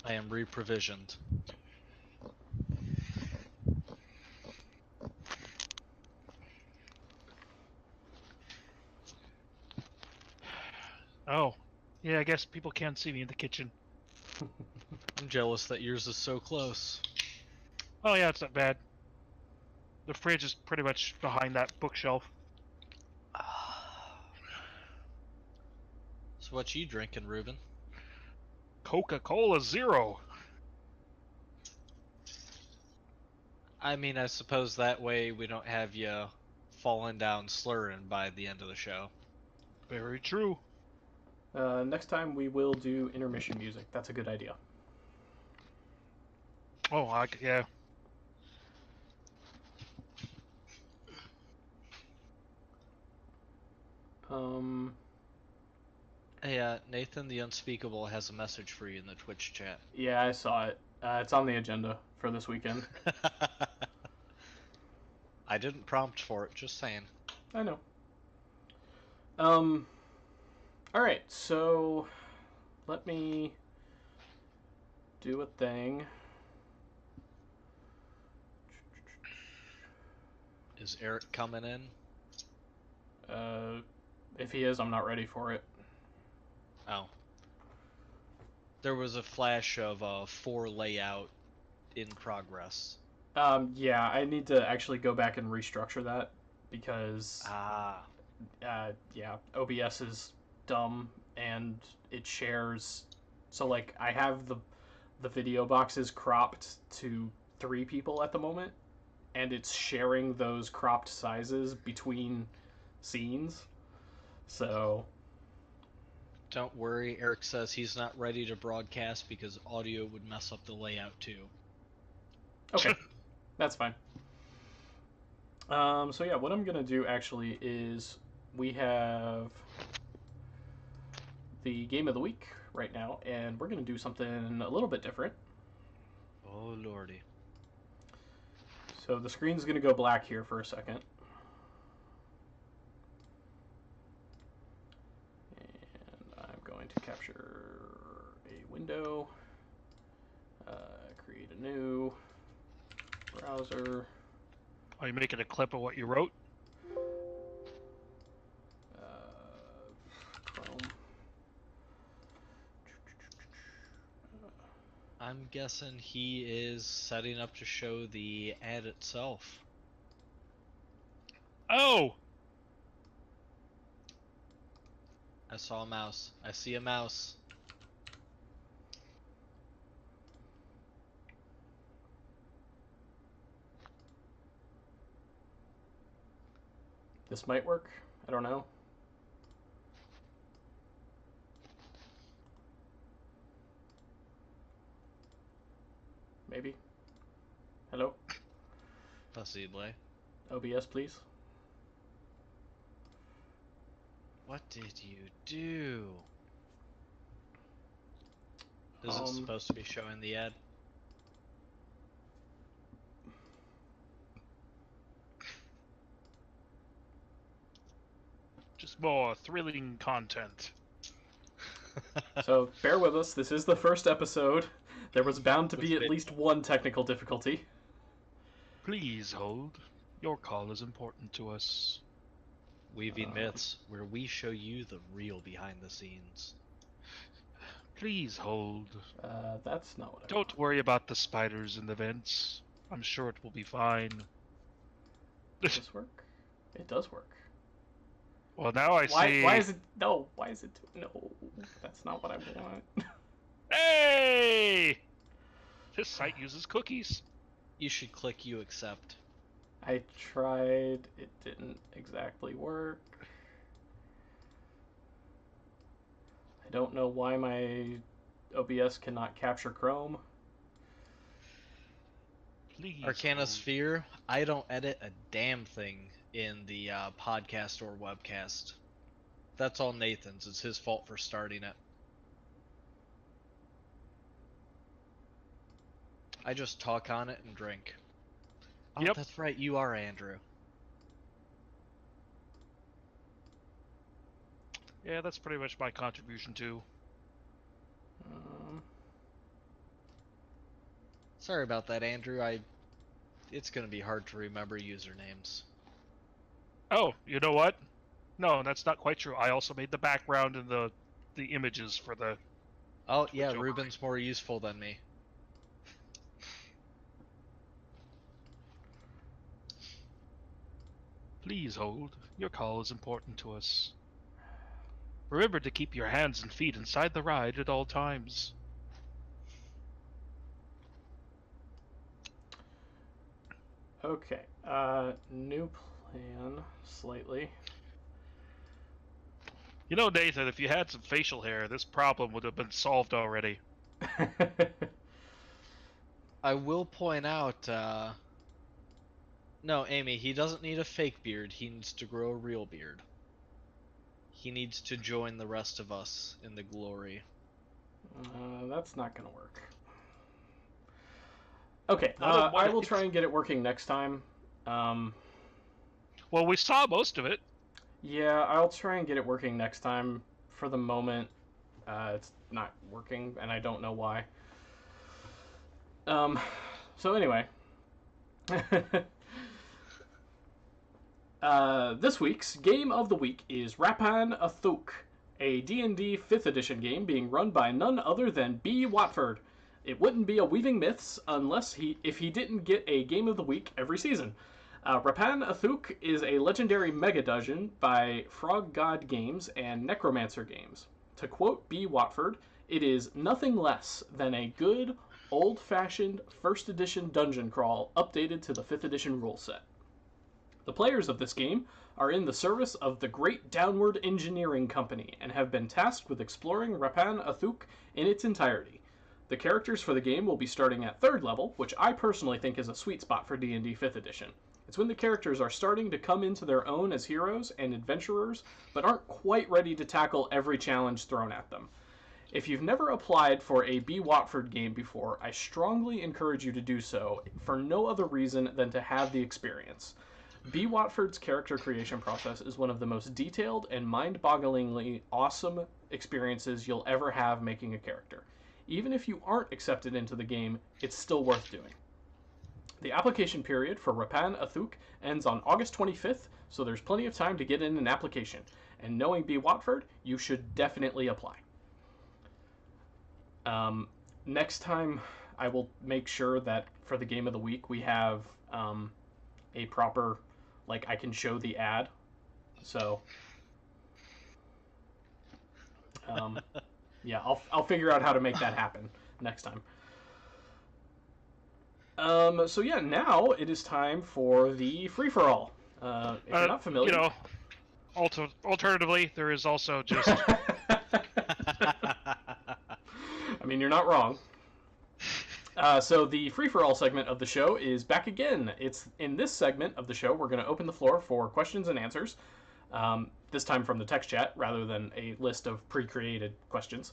I am reprovisioned. Oh, yeah. I guess people can't see me in the kitchen. I'm jealous that yours is so close. Oh yeah, it's not bad. The fridge is pretty much behind that bookshelf. So what you drinking, Ruben? Coca-Cola Zero. I mean, I suppose that way we don't have you falling down slurring by the end of the show. Very true. Next time we will do intermission music. That's a good idea. Oh, yeah. Hey, Nathan the Unspeakable has a message for you in the Twitch chat. Yeah, I saw it. It's on the agenda for this weekend. I didn't prompt for it, just saying. I know. Alright, so let me do a thing. Is Eric coming in? If he is, I'm not ready for it. Oh. There was a flash of a 4 layout in progress. Yeah, I need to actually go back and restructure that because yeah, OBS is dumb and it shares. So like, I have the video boxes cropped to 3 people at the moment, and it's sharing those cropped sizes between scenes. So Don't worry, Eric says he's not ready to broadcast because audio would mess up the layout too. okay, that's fine. So yeah, what I'm gonna do actually is we have the game of the week right now, and we're gonna do something a little bit different. Oh lordy. So the screen's gonna go black here for a second. And I'm going to capture a window, create a new browser. Are you making a clip of what you wrote? Chrome. I'm guessing he is setting up to show the ad itself. Oh! I saw a mouse. I see a mouse. This might work. I don't know. Maybe. Hello? Possibly. OBS, please. What did you do? Is it supposed to be showing the ad? Just more thrilling content. So bear with us. This is the first episode. There was bound to be With at least one technical difficulty. Please hold. Your call is important to us. Weaving Myths, where we show you the real behind the scenes. Please hold. That's not what I Don't worry about the spiders in the vents. I'm sure it will be fine. Does this work? It does work. Well, now I see... Why is it... No, why is it... No, that's not what I want. Hey! This site uses cookies. You should click you accept. I tried. It didn't exactly work. I don't know why my OBS cannot capture Chrome. Please Arcana hold. Sphere, I don't edit a damn thing in the podcast or webcast. That's all Nathan's. It's his fault for starting it. I just talk on it and drink. Oh, Yep. That's right, you are Andrew. Yeah, that's pretty much my contribution too. Sorry about that, Andrew. It's gonna be hard to remember usernames. Oh, you know what? No, that's not quite true. I also made the background and the images for the. Oh yeah, overlay. Ruben's more useful than me. Please hold. Your call is important to us. Remember to keep your hands and feet inside the ride at all times. Okay. New plan, slightly. You know, Nathan, if you had some facial hair, this problem would have been solved already. I will point out, no, Amy, he doesn't need a fake beard. He needs to grow a real beard. He needs to join the rest of us in the glory. That's not gonna work. Okay, What I will try and get it working next time. Well, we saw most of it. Yeah, I'll try and get it working next time. For the moment, it's not working, and I don't know why. So anyway. This week's Game of the Week is Rappan Athuk, a D&D 5th edition game being run by none other than B. Watford. It wouldn't be a Weaving Myths if he didn't get a Game of the Week every season. Rappan Athuk is a legendary mega dungeon by Frog God Games and Necromancer Games. To quote B. Watford, it is nothing less than a good, old-fashioned 1st edition dungeon crawl updated to the 5th edition rule set. The players of this game are in the service of the Great Downward Engineering Company and have been tasked with exploring Rappan Athuk in its entirety. The characters for the game will be starting at 3rd level, which I personally think is a sweet spot for D&D 5th edition. It's when the characters are starting to come into their own as heroes and adventurers, but aren't quite ready to tackle every challenge thrown at them. If you've never applied for a B. Watford game before, I strongly encourage you to do so, for no other reason than to have the experience. B. Watford's character creation process is one of the most detailed and mind-bogglingly awesome experiences you'll ever have making a character. Even if you aren't accepted into the game, it's still worth doing. The application period for Rappan Athuk ends on August 25th, so there's plenty of time to get in an application. And knowing B. Watford, you should definitely apply. Next time, I will make sure that for the Game of the Week, we have a proper, I can show the ad. So, yeah, I'll figure out how to make that happen next time. So yeah, now it is time for the free-for-all. If you're not familiar... You know, alternatively, there is also just... I mean, you're not wrong. So the free-for-all segment of the show is back again. It's in this segment of the show, we're going to open the floor for questions and answers. This time from the text chat, rather than a list of pre-created questions.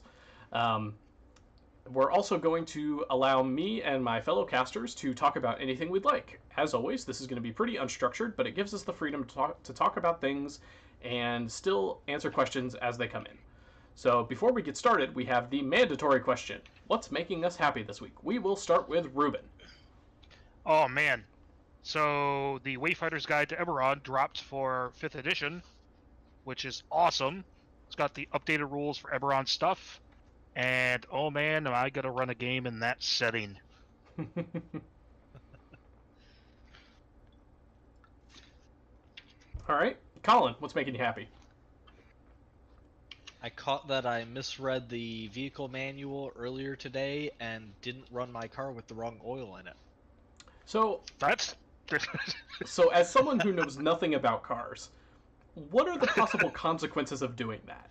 We're also going to allow me and my fellow casters to talk about anything we'd like. As always, this is going to be pretty unstructured, but it gives us the freedom to talk about things and still answer questions as they come in. So before we get started, we have the mandatory question. What's making us happy this week? We will start with Ruben. Oh, man. So the Wayfighter's Guide to Eberron dropped for 5th edition, which is awesome. It's got the updated rules for Eberron stuff. And, oh man, am I going to run a game in that setting. All right. Colin, what's making you happy? I caught that I misread the vehicle manual earlier today and didn't run my car with the wrong oil in it. So, That's... so as someone who knows nothing about cars, what are the possible consequences of doing that?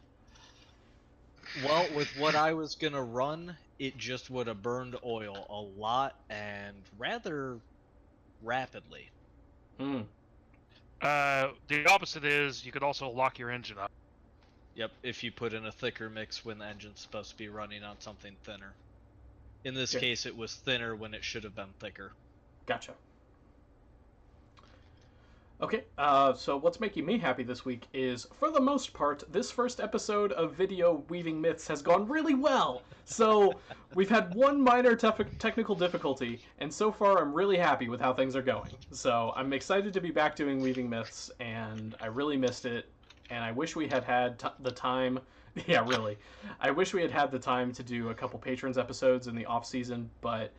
Well, with what I was gonna run, it just would have burned oil a lot and rather rapidly. Mm. The opposite is you could also lock your engine up. Yep, if you put in a thicker mix when the engine's supposed to be running on something thinner. In this case, it was thinner when it should have been thicker. Gotcha. Okay, so what's making me happy this week is, for the most part, this first episode of Video Weaving Myths has gone really well. So we've had one minor technical difficulty, and so far I'm really happy with how things are going. So I'm excited to be back doing Weaving Myths, and I really missed it, and I wish we had had the time. Yeah, really. I wish we had had the time to do a couple Patrons episodes in the off season, but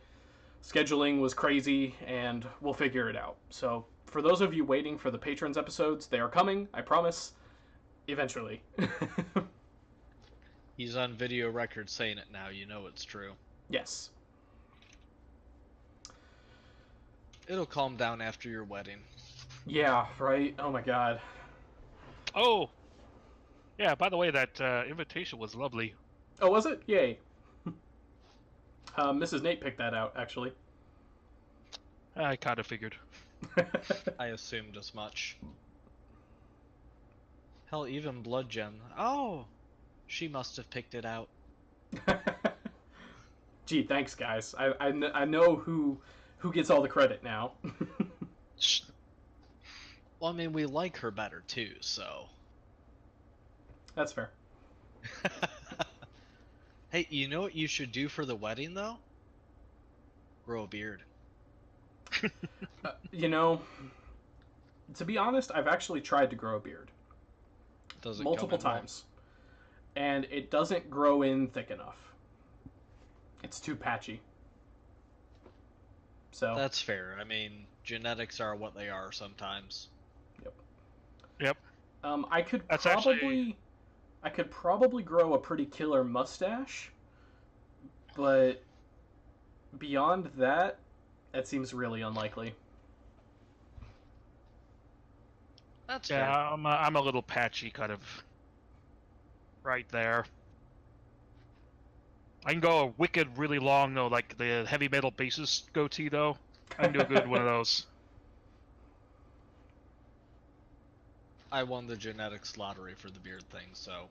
scheduling was crazy, and we'll figure it out. So for those of you waiting for the Patrons episodes, they are coming, I promise, eventually. He's on video record saying it now. You know it's true. Yes. It'll calm down after your wedding. Yeah, right? Oh my god. Oh, yeah. By the way, that invitation was lovely. Oh, was it? Yay. Mrs. Nate picked that out, actually. I kind of figured. I assumed as much. Hell, even Bloodgen. Oh, she must have picked it out. Gee, thanks, guys. I know who gets all the credit now. Well, I mean, we like her better too, so. That's fair. Hey, you know what you should do for the wedding, though? Grow a beard. You know, to be honest, I've actually tried to grow a beard. Does it multiple come in times. And it doesn't grow in thick enough. It's too patchy. So That's fair. I mean, genetics are what they are sometimes. Yep. I could That's probably grow a pretty killer mustache, but beyond that, that seems really unlikely. That's Yeah, fair. I'm a little patchy, kind of. Right there. I can go a wicked, really long, though, like the heavy metal bassist goatee, though. I can do a good one of those. I won the genetics lottery for the beard thing, so.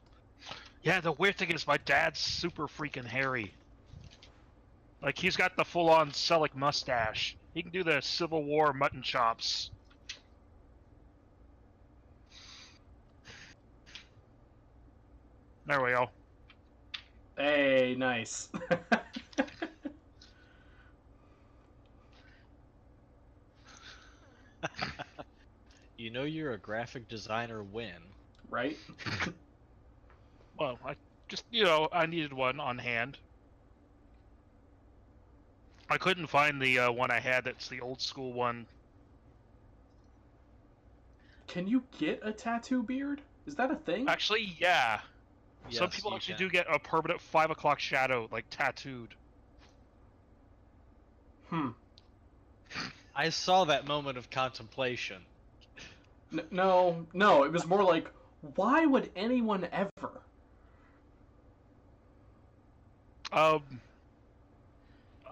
Yeah, the weird thing is my dad's super freaking hairy. Like, he's got the full-on Selleck mustache. He can do the Civil War mutton chops. There we go. Hey, nice. You know you're a graphic designer when. Right? Well, I just, I needed one on hand. I couldn't find the one I had that's the old school one. Can you get a tattoo beard? Is that a thing? Actually, yeah. Some Yes, people you actually can. do get a permanent 5 o'clock shadow, like, tattooed. I saw that moment of contemplation. No, it was more like, why would anyone ever?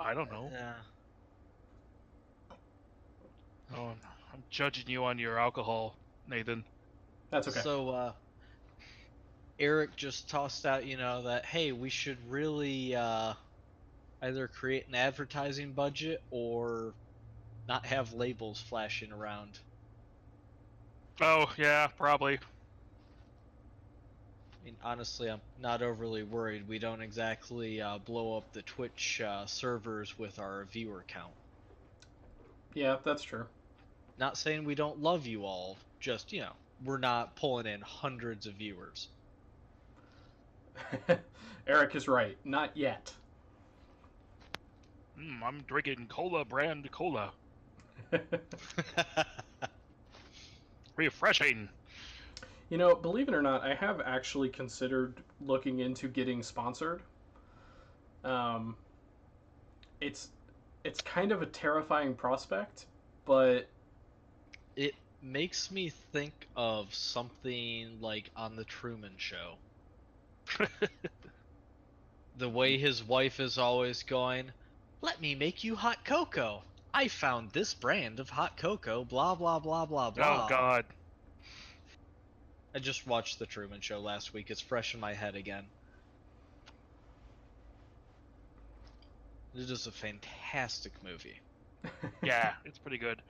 I don't know. Yeah. Oh, I'm judging you on your alcohol, Nathan. That's okay. So, Eric just tossed out, that, hey, we should really either create an advertising budget or not have labels flashing around. Oh, yeah, probably. I mean, honestly, I'm not overly worried. We don't exactly blow up the Twitch servers with our viewer count. Yeah, that's true. Not saying we don't love you all, just, we're not pulling in hundreds of viewers. Eric is right. Not yet. I'm drinking cola brand cola. Refreshing. Believe it or not, I have actually considered looking into getting sponsored. It's kind of a terrifying prospect, but It makes me think of something like on the Truman Show. The way his wife is always going, "Let me make you hot cocoa. I found this brand of hot cocoa, blah blah blah blah blah." Oh, God. I just watched the Truman Show last week. It's fresh in my head again. It is a fantastic movie. Yeah, it's pretty good.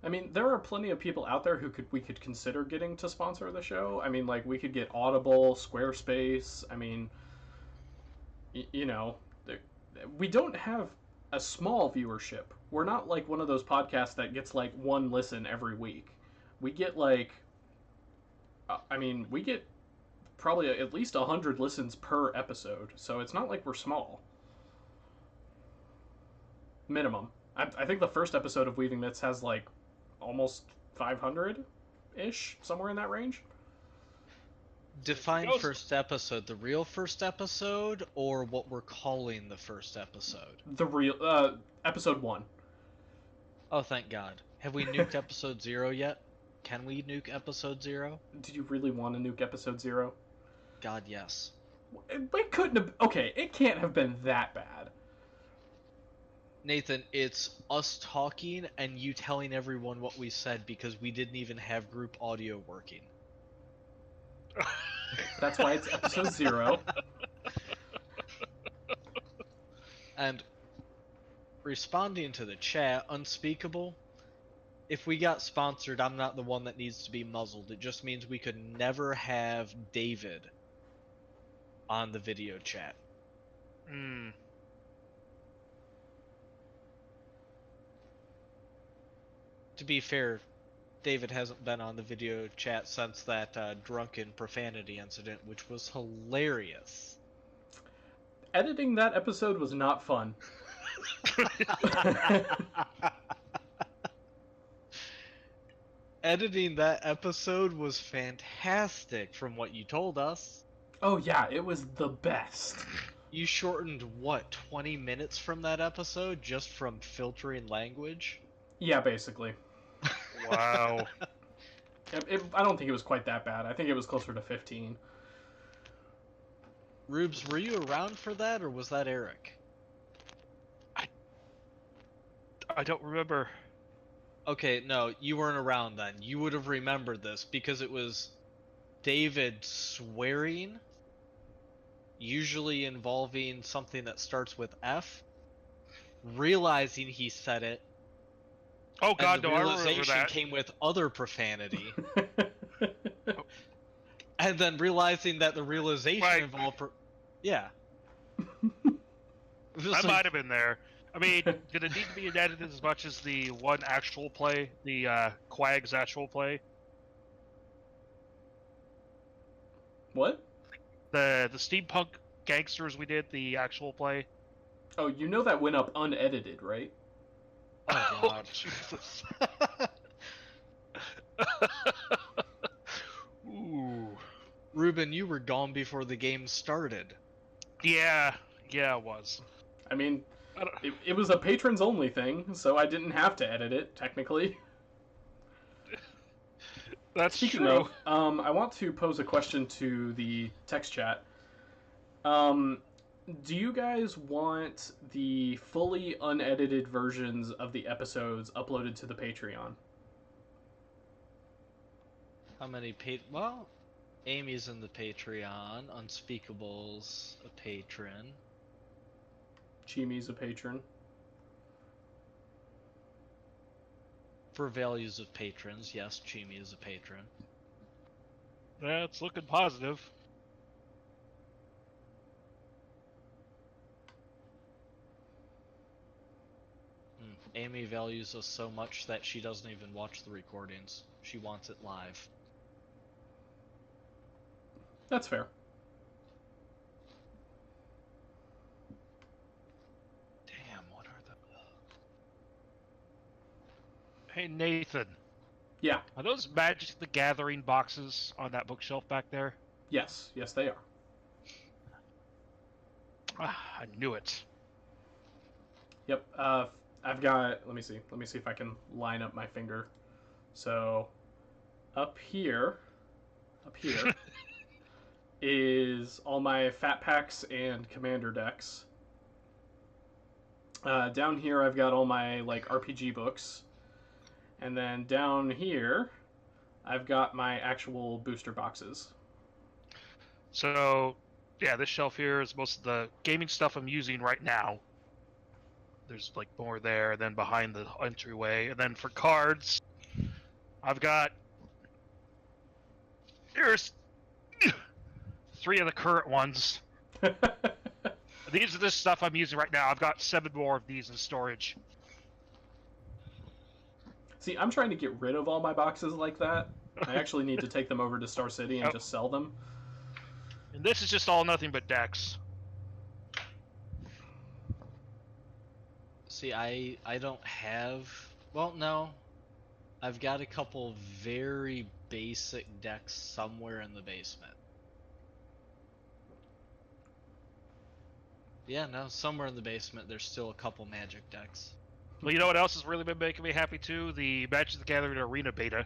I mean, there are plenty of people out there who we could consider getting to sponsor the show. I mean, like we could get Audible, Squarespace. I mean, you know, we don't have a small viewership. We're not like one of those podcasts that gets like one listen every week. We get like, I mean, we get probably at least 100 listens per episode. So it's not like we're small. Minimum. I think the first episode of Weaving Myths has like almost 500 ish, somewhere in that range. Define first episode, the real first episode, or what we're calling the first episode? The real, episode 1. Oh, thank God. Have we nuked episode 0 yet? Can we nuke episode 0? Did you really want to nuke episode 0? God, yes. It couldn't have. Okay, it can't have been that bad. Nathan, it's us talking and you telling everyone what we said because we didn't even have group audio working. That's why it's episode 0. And responding to the chat, Unspeakable, if we got sponsored, I'm not the one that needs to be muzzled. It just means we could never have David on the video chat. Hmm. To be fair, David hasn't been on the video chat since that drunken profanity incident, which was hilarious. Editing that episode was not fun. Editing that episode was fantastic from what you told us. Oh yeah, it was the best. You shortened, what, 20 minutes from that episode just from filtering language? Yeah, basically. Wow. I don't think it was quite that bad. I think it was closer to 15. Rubes, were you around for that, or was that Eric? I don't remember. Okay, no, you weren't around then. You would have remembered this, because it was David swearing, usually involving something that starts with F, realizing he said it. Oh God, and no! the I remember realization that. came with other profanity, and then realizing that the realization Right. involved. Yeah. I might have been there. I mean, did it need to be edited as much as the one actual play, the Quag's actual play? What? The steampunk gangsters we did, the actual play. Oh, you know that went up unedited, right? Oh God. Jesus. Ooh. Ruben, you were gone before the game started. Yeah, it was. I mean, I don't- it was a patrons only thing, so I didn't have to edit it, technically. That's Speaking true. of, I want to pose a question to the text chat. Do you guys want the fully unedited versions of the episodes uploaded to the Patreon? How many well, Amy's in the Patreon, Unspeakable's a patron. Chimi's a patron. For values of patrons, yes, Chimi is a patron. Yeah, it's looking positive. Amy values us so much that she doesn't even watch the recordings. She wants it live. That's fair. Damn, what are the... Hey Nathan, Yeah. are those Magic the Gathering boxes on that bookshelf back there? Yes, they are. Ah, I knew it. Yep. I've got. Let me see if I can line up my finger. So, up here is all my fat packs and commander decks. Down here I've got all my like RPG books, and then down here I've got my actual booster boxes. So, yeah, this shelf here is most of the gaming stuff I'm using right now. There's like more there, and then behind the entryway, and then for cards, I've got... Here's 3 of the current ones. These are the stuff I'm using right now. I've got 7 more of these in storage. See, I'm trying to get rid of all my boxes like that. I actually need to take them over to Star City and just sell them. And this is just all nothing but decks. See, I don't have... Well, no. I've got a couple very basic decks somewhere in the basement. Yeah, no, somewhere in the basement there's still a couple Magic decks. Well, you know what else has really been making me happy too? The Magic the Gathering Arena beta.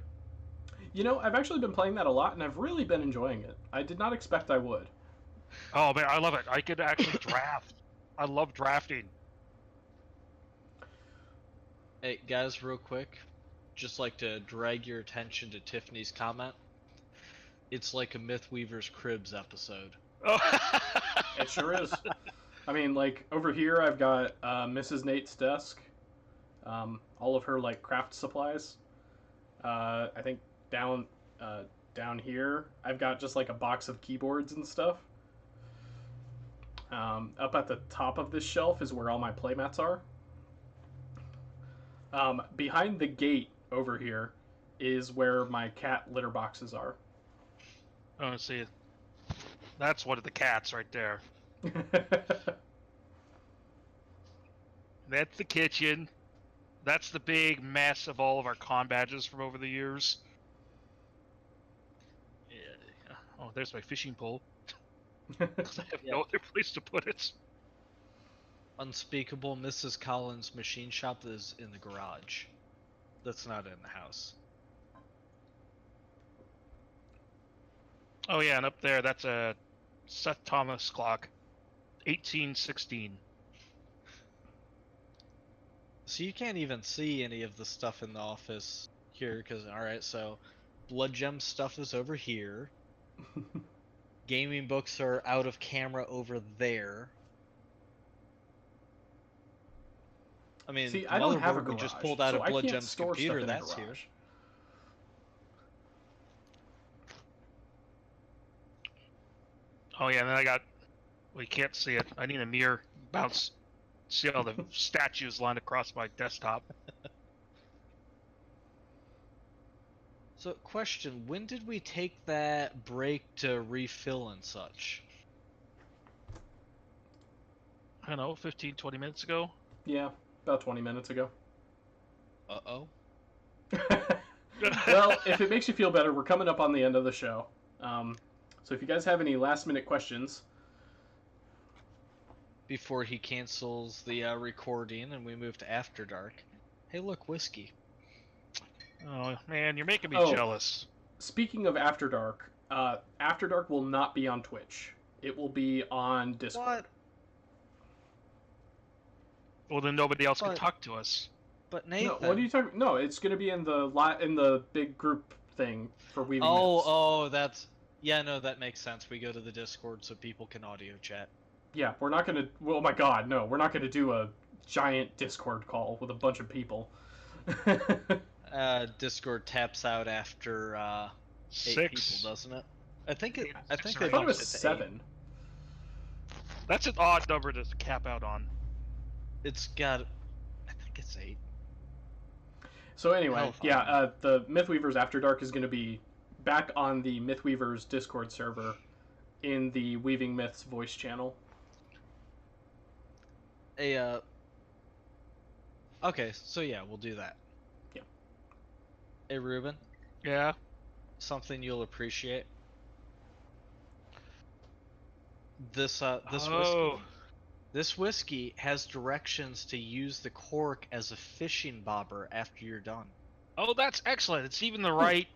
You know, I've actually been playing that a lot, and I've really been enjoying it. I did not expect I would. Oh man, I love it. I could actually draft. I love drafting. Hey, guys, real quick. Just like to drag your attention to Tiffany's comment. It's like a Mythweaver's Cribs episode. Oh. It sure is. I mean, like, over here I've got Mrs. Nate's desk. All of her, like, craft supplies. I think down here I've got just, like, a box of keyboards and stuff. Up at the top of this shelf is where all my playmats are. Behind the gate over here is where my cat litter boxes are. Oh, see, that's one of the cats right there. That's the kitchen. That's the big mess of all of our con badges from over the years. Yeah. Oh, there's my fishing pole. I have no other place to put it. Unspeakable Mrs. Collins' machine shop is in the garage. That's not in the house. Oh yeah, and up there, that's a Seth Thomas clock. 1816. So you can't even see any of the stuff in the office here, because, alright, so Blood Gem stuff is over here. Gaming books are out of camera over there. I mean, See, the I don't have a motherboard we garage, just pulled out so of I Blood can't Gem's store computer, stuff in a that's here. garage. Oh yeah, and then I got... Well, you can't see it. I need a mirror. Bounce. See all the statues lined across my desktop. So, question, when did we take that break to refill and such? I don't know, 15, 20 minutes ago? Yeah, about 20 minutes ago. Uh-oh. Well, if it makes you feel better, we're coming up on the end of the show. So if you guys have any last-minute questions... Before he cancels the recording and we move to After Dark. Hey, look, whiskey. Oh, man, you're making me jealous. Speaking of After Dark will not be on Twitch. It will be on Discord. What? Well, then nobody else can talk to us. But Nathan... No, what are you talking? No, it's going to be in the big group thing for Weaving Myths. Oh, that's... Yeah, no, that makes sense. We go to the Discord so people can audio chat. Yeah, we're not going to... Well, oh my god, no. We're not going to do a giant Discord call with a bunch of people. Discord taps out after 8 6. people, doesn't it? I think Yeah, I six think or they eight. I thought it bumped was to 7. 8. That's an odd number to cap out on. It's got... I think it's 8. So anyway, Hellfire. yeah, the Mythweavers After Dark is going to be back on the Mythweavers Discord server in the Weaving Myths voice channel. Okay, so yeah, we'll do that. Yeah. Hey, Ruben, Yeah? something you'll appreciate. This whiskey. Oh. This whiskey has directions to use the cork as a fishing bobber after you're done. Oh, that's excellent. It's even the right,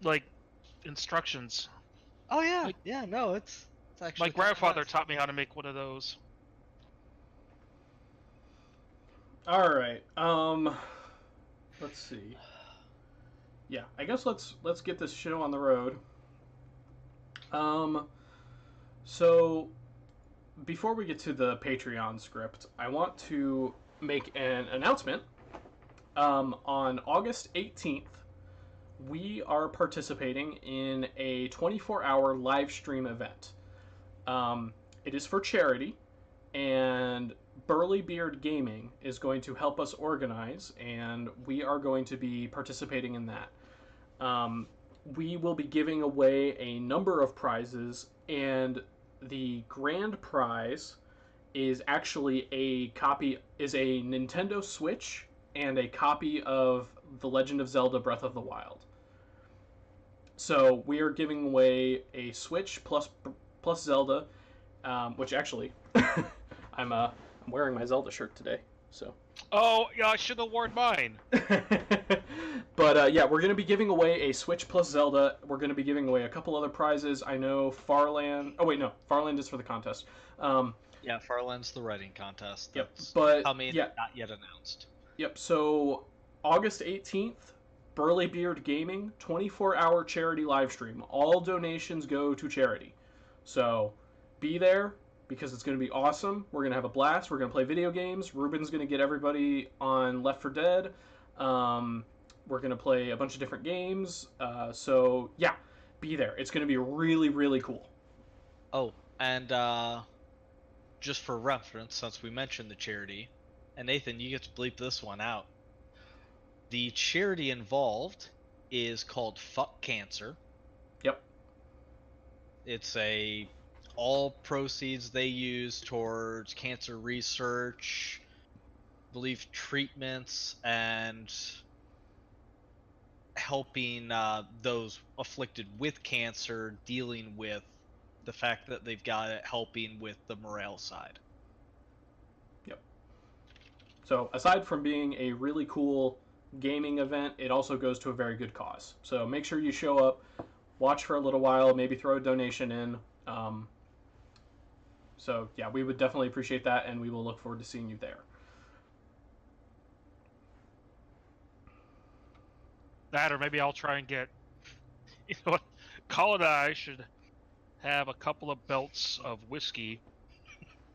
like, instructions. Oh yeah, Like- yeah, no, it's actually My kinda grandfather nice. taught me how to make one of those. All right. Let's see. Yeah, I guess let's get this show on the road. So before we get to the Patreon script, I want to make an announcement. On August 18th, we are participating in a 24-hour live stream event. It is for charity, and Burly Beard Gaming is going to help us organize, and we are going to be participating in that. We will be giving away a number of prizes, and the grand prize is actually a Nintendo Switch and a copy of The Legend of Zelda Breath of the Wild. So we are giving away a Switch plus Zelda, which actually I'm wearing my Zelda shirt today, so. Oh, yeah, I should have worn mine. But yeah, we're going to be giving away a Switch plus Zelda. We're going to be giving away a couple other prizes. I know Farland. Oh wait, no, Farland is for the contest. Yeah, Farland's the writing contest. Yep, That's but coming, yeah, not yet announced. Yep. So August 18th, Burly Beard Gaming 24-hour charity live stream. All donations go to charity. So be there because it's going to be awesome. We're going to have a blast. We're going to play video games. Ruben's going to get everybody on Left 4 Dead. We're going to play a bunch of different games. So yeah, be there. It's going to be really, really cool. Oh, and just for reference, since we mentioned the charity, and Nathan, you get to bleep this one out. The charity involved is called Fuck Cancer. Yep. It's all proceeds they use towards cancer research, I believe treatments, and helping those afflicted with cancer dealing with the fact that they've got it, helping with the morale side. Yep. So aside from being a really cool gaming event, it also goes to a very good cause. So make sure you show up, watch for a little while, maybe throw a donation in. So yeah, we would definitely appreciate that, and we will look forward to seeing you there. That, or maybe I'll try and get, you know what, Colin and I should have a couple of belts of whiskey,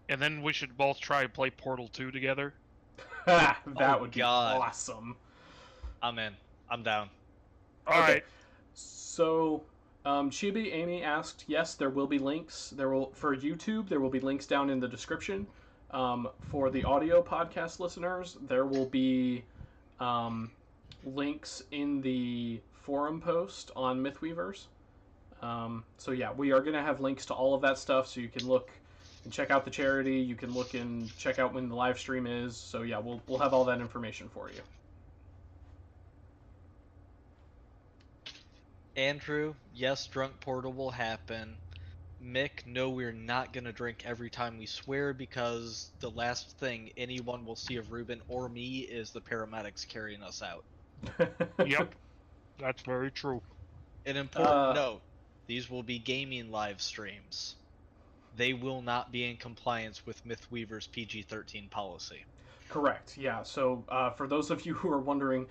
and then we should both try and play Portal 2 together. That would be awesome. I'm in. I'm down. All right. So, Chibi Amy asked, yes, there will be links. For YouTube, there will be links down in the description. For the audio podcast listeners, there will be links in the forum post on Mythweavers. So yeah, we are going to have links to all of that stuff, so you can look and check out the charity. You can look and check out when the live stream is. So yeah, we'll have all that information for you. Andrew, yes, Drunk Portal will happen. Mick, no, we're not going to drink every time we swear, because the last thing anyone will see of Ruben or me is the paramedics carrying us out. Yep, that's very true. An important note, these will be gaming live streams. They will not be in compliance with Mythweaver's PG-13 policy. Correct, yeah. So for those of you who are wondering,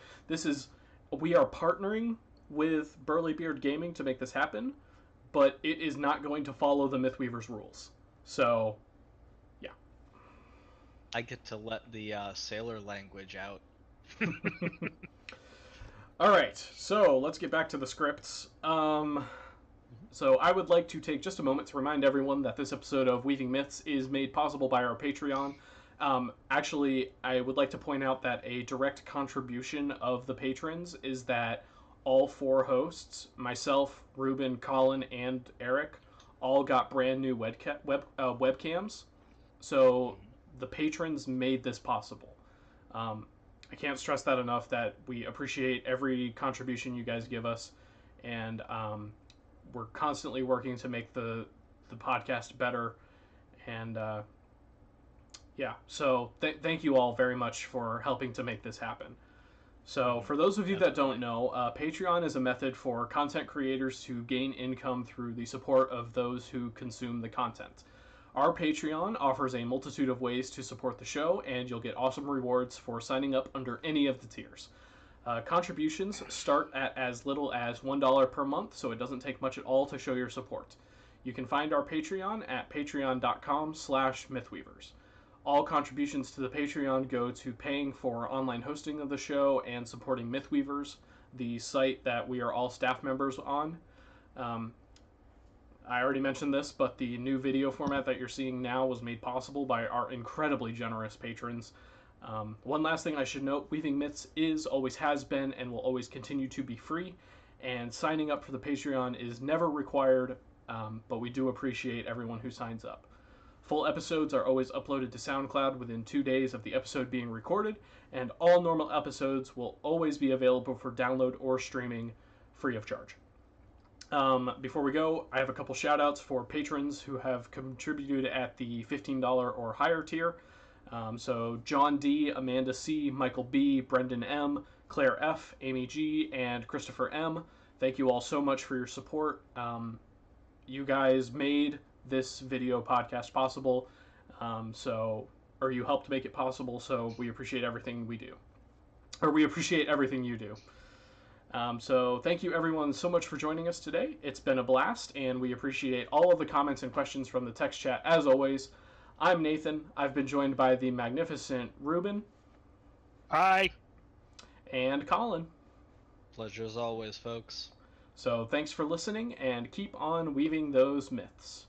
we are partnering with Burly Beard Gaming to make this happen, but it is not going to follow the Mythweaver's rules. So, yeah. I get to let the sailor language out. All right, so let's get back to the scripts. So I would like to take just a moment to remind everyone that this episode of Weaving Myths is made possible by our Patreon. Actually, I would like to point out that a direct contribution of the patrons is that all 4 hosts, myself, Ruben, Colin, and Eric, all got brand new webcams. So the patrons made this possible. I can't stress that enough, that we appreciate every contribution you guys give us, and we're constantly working to make the podcast better. And yeah, so thank you all very much for helping to make this happen. So for those of you that don't know, Patreon is a method for content creators to gain income through the support of those who consume the content. Our Patreon offers a multitude of ways to support the show, and you'll get awesome rewards for signing up under any of the tiers. Contributions start at as little as $1 per month, so it doesn't take much at all to show your support. You can find our Patreon at patreon.com/mythweavers. All contributions to the Patreon go to paying for online hosting of the show and supporting Mythweavers, the site that we are all staff members on. I already mentioned this, but the new video format that you're seeing now was made possible by our incredibly generous patrons. One last thing I should note, Weaving Myths is, always has been, and will always continue to be free, and signing up for the Patreon is never required, but we do appreciate everyone who signs up. Full episodes are always uploaded to SoundCloud within 2 days of the episode being recorded, and all normal episodes will always be available for download or streaming free of charge. Before we go, I have a couple shout outs for patrons who have contributed at the $15 or higher tier. So John D, Amanda C, Michael B, Brendan M, Claire F, Amy G, and Christopher M. Thank you all so much for your support. You guys made this video podcast possible, or you helped make it possible, so we appreciate everything we do. Or we appreciate everything you do. So thank you everyone so much for joining us today. It's been a blast, and we appreciate all of the comments and questions from the text chat as always. I'm Nathan. I've been joined by the magnificent Ruben. Hi. And Colin. Pleasure as always, folks. So thanks for listening, and keep on weaving those myths.